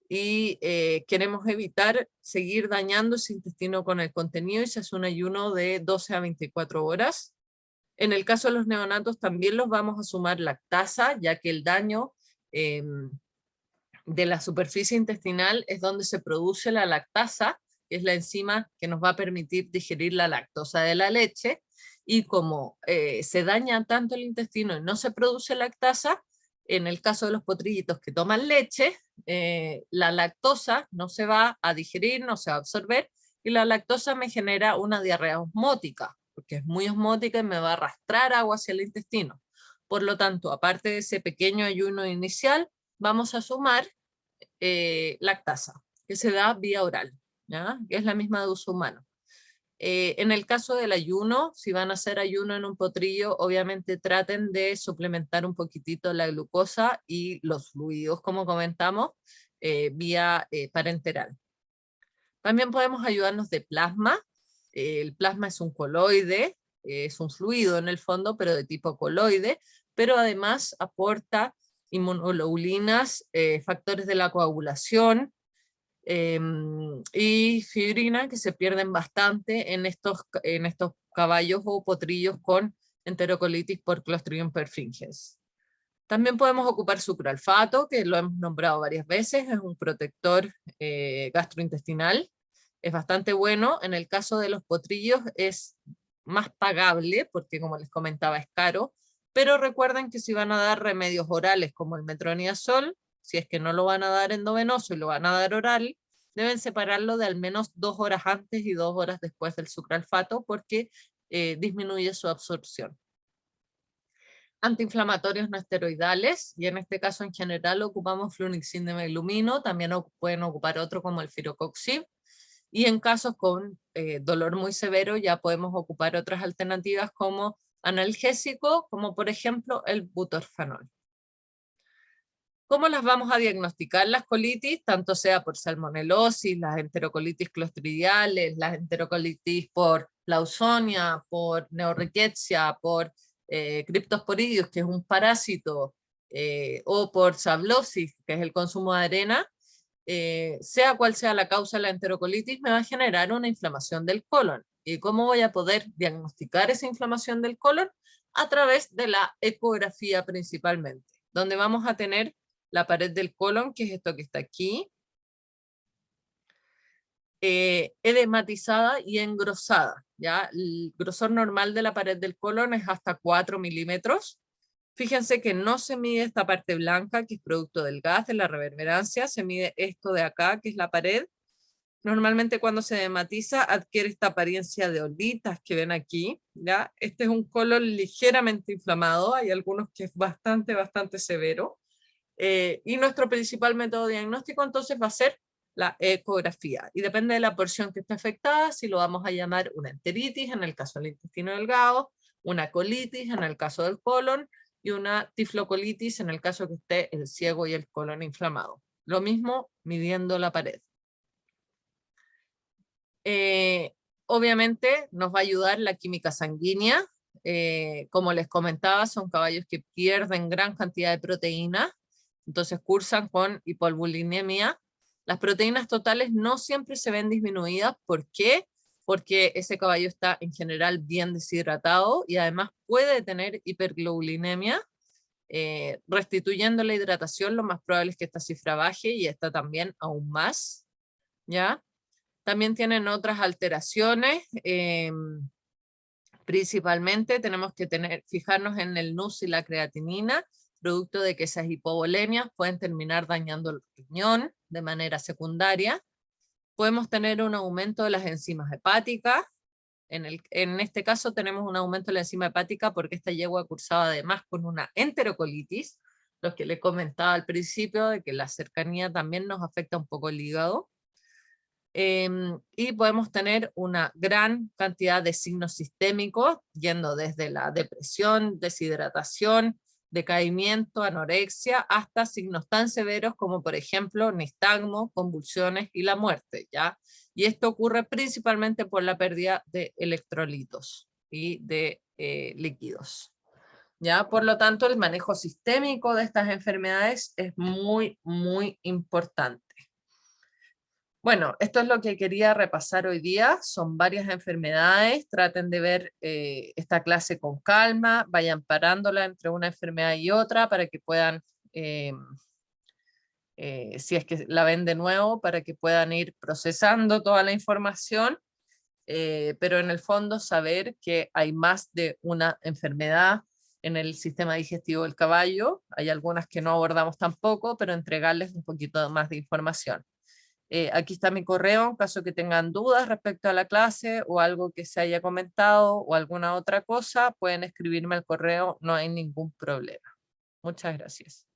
y queremos evitar seguir dañando ese intestino con el contenido, y se hace un ayuno de 12 a 24 horas. En el caso de los neonatos también los vamos a sumar lactasa, ya que el daño de la superficie intestinal es donde se produce la lactasa, que es la enzima que nos va a permitir digerir la lactosa de la leche, y como se daña tanto el intestino y no se produce lactasa, en el caso de los potrillitos que toman leche, la lactosa no se va a digerir, no se va a absorber, y la lactosa me genera una diarrea osmótica, porque es muy osmótica y me va a arrastrar agua hacia el intestino. Por lo tanto, aparte de ese pequeño ayuno inicial, vamos a sumar lactasa, que se da vía oral, ¿ya? Que es la misma de uso humano. En el caso del ayuno, si van a hacer ayuno en un potrillo, obviamente traten de suplementar un poquitito la glucosa y los fluidos, como comentamos, vía parenteral. También podemos ayudarnos de plasma. El plasma es un coloide, es un fluido en el fondo, pero de tipo coloide, pero además aporta inmunoglobulinas, factores de la coagulación, y fibrina, que se pierden bastante en estos caballos o potrillos con enterocolitis por Clostridium perfringens. También podemos ocupar sucralfato, que lo hemos nombrado varias veces, es un protector gastrointestinal, es bastante bueno. En el caso de los potrillos es más pagable, porque como les comentaba es caro, pero recuerden que si van a dar remedios orales como el metronidazol, si es que no lo van a dar endovenoso y lo van a dar oral, deben separarlo de al menos 2 horas antes y 2 horas después del sucralfato, porque disminuye su absorción. Antiinflamatorios no esteroidales, y en este caso en general ocupamos flunixin de meglumino, también pueden ocupar otro como el firocoxib, y en casos con dolor muy severo ya podemos ocupar otras alternativas como analgésico, como por ejemplo el butorfanol. ¿Cómo las vamos a diagnosticar las colitis? Tanto sea por salmonelosis, las enterocolitis clostridiales, las enterocolitis por Lawsonia, por neorriquetzia, por Cryptosporidium, que es un parásito, o por sablosis, que es el consumo de arena. Sea cual sea la causa de la enterocolitis, me va a generar una inflamación del colon. ¿Y cómo voy a poder diagnosticar esa inflamación del colon? A través de la ecografía principalmente, donde vamos a tener la pared del colon, que es esto que está aquí, edematizada y engrosada, ¿ya? El grosor normal de la pared del colon es hasta 4 milímetros, Fíjense que no se mide esta parte blanca, que es producto del gas, de la reverberancia, se mide esto de acá, que es la pared. Normalmente cuando se dematiza adquiere esta apariencia de olitas que ven aquí, ¿ya? Este es un colon ligeramente inflamado, hay algunos que es bastante, bastante severo. Y nuestro principal método diagnóstico entonces va a ser la ecografía. Y depende de la porción que esté afectada, si lo vamos a llamar una enteritis en el caso del intestino delgado, una colitis en el caso del colon y una tiflocolitis en el caso que esté el ciego y el colon inflamado. Lo mismo midiendo la pared. Obviamente nos va a ayudar la química sanguínea. Como les comentaba, son caballos que pierden gran cantidad de proteína, entonces cursan con hipoalbuminemia. Las proteínas totales no siempre se ven disminuidas. ¿Por qué? Porque ese caballo está en general bien deshidratado y además puede tener hiperglobulinemia. Restituyendo la hidratación, lo más probable es que esta cifra baje y esta también aún más, ¿ya? También tienen otras alteraciones, principalmente tenemos que fijarnos en el NUS y la creatinina, producto de que esas hipovolemias pueden terminar dañando el riñón de manera secundaria. Podemos tener un aumento de las enzimas hepáticas. En este caso tenemos un aumento de la enzima hepática porque esta yegua cursaba además con una enterocolitis, lo que le comentaba al principio de que la cercanía también nos afecta un poco el hígado. Y podemos tener una gran cantidad de signos sistémicos, yendo desde la depresión, deshidratación, decaimiento, anorexia, hasta signos tan severos como por ejemplo nistagmo, convulsiones y la muerte, ¿ya? Y esto ocurre principalmente por la pérdida de electrolitos y de líquidos, ¿ya? Por lo tanto, el manejo sistémico de estas enfermedades es muy, muy importante. Bueno, esto es lo que quería repasar hoy día. Son varias enfermedades. Traten de ver esta clase con calma. Vayan parándola entre una enfermedad y otra para que puedan, si es que la ven de nuevo, para que puedan ir procesando toda la información. Pero en el fondo saber que hay más de una enfermedad en el sistema digestivo del caballo. Hay algunas que no abordamos tampoco, pero entregarles un poquito más de información. Aquí está mi correo, en caso que tengan dudas respecto a la clase o algo que se haya comentado o alguna otra cosa, pueden escribirme al correo, no hay ningún problema. Muchas gracias.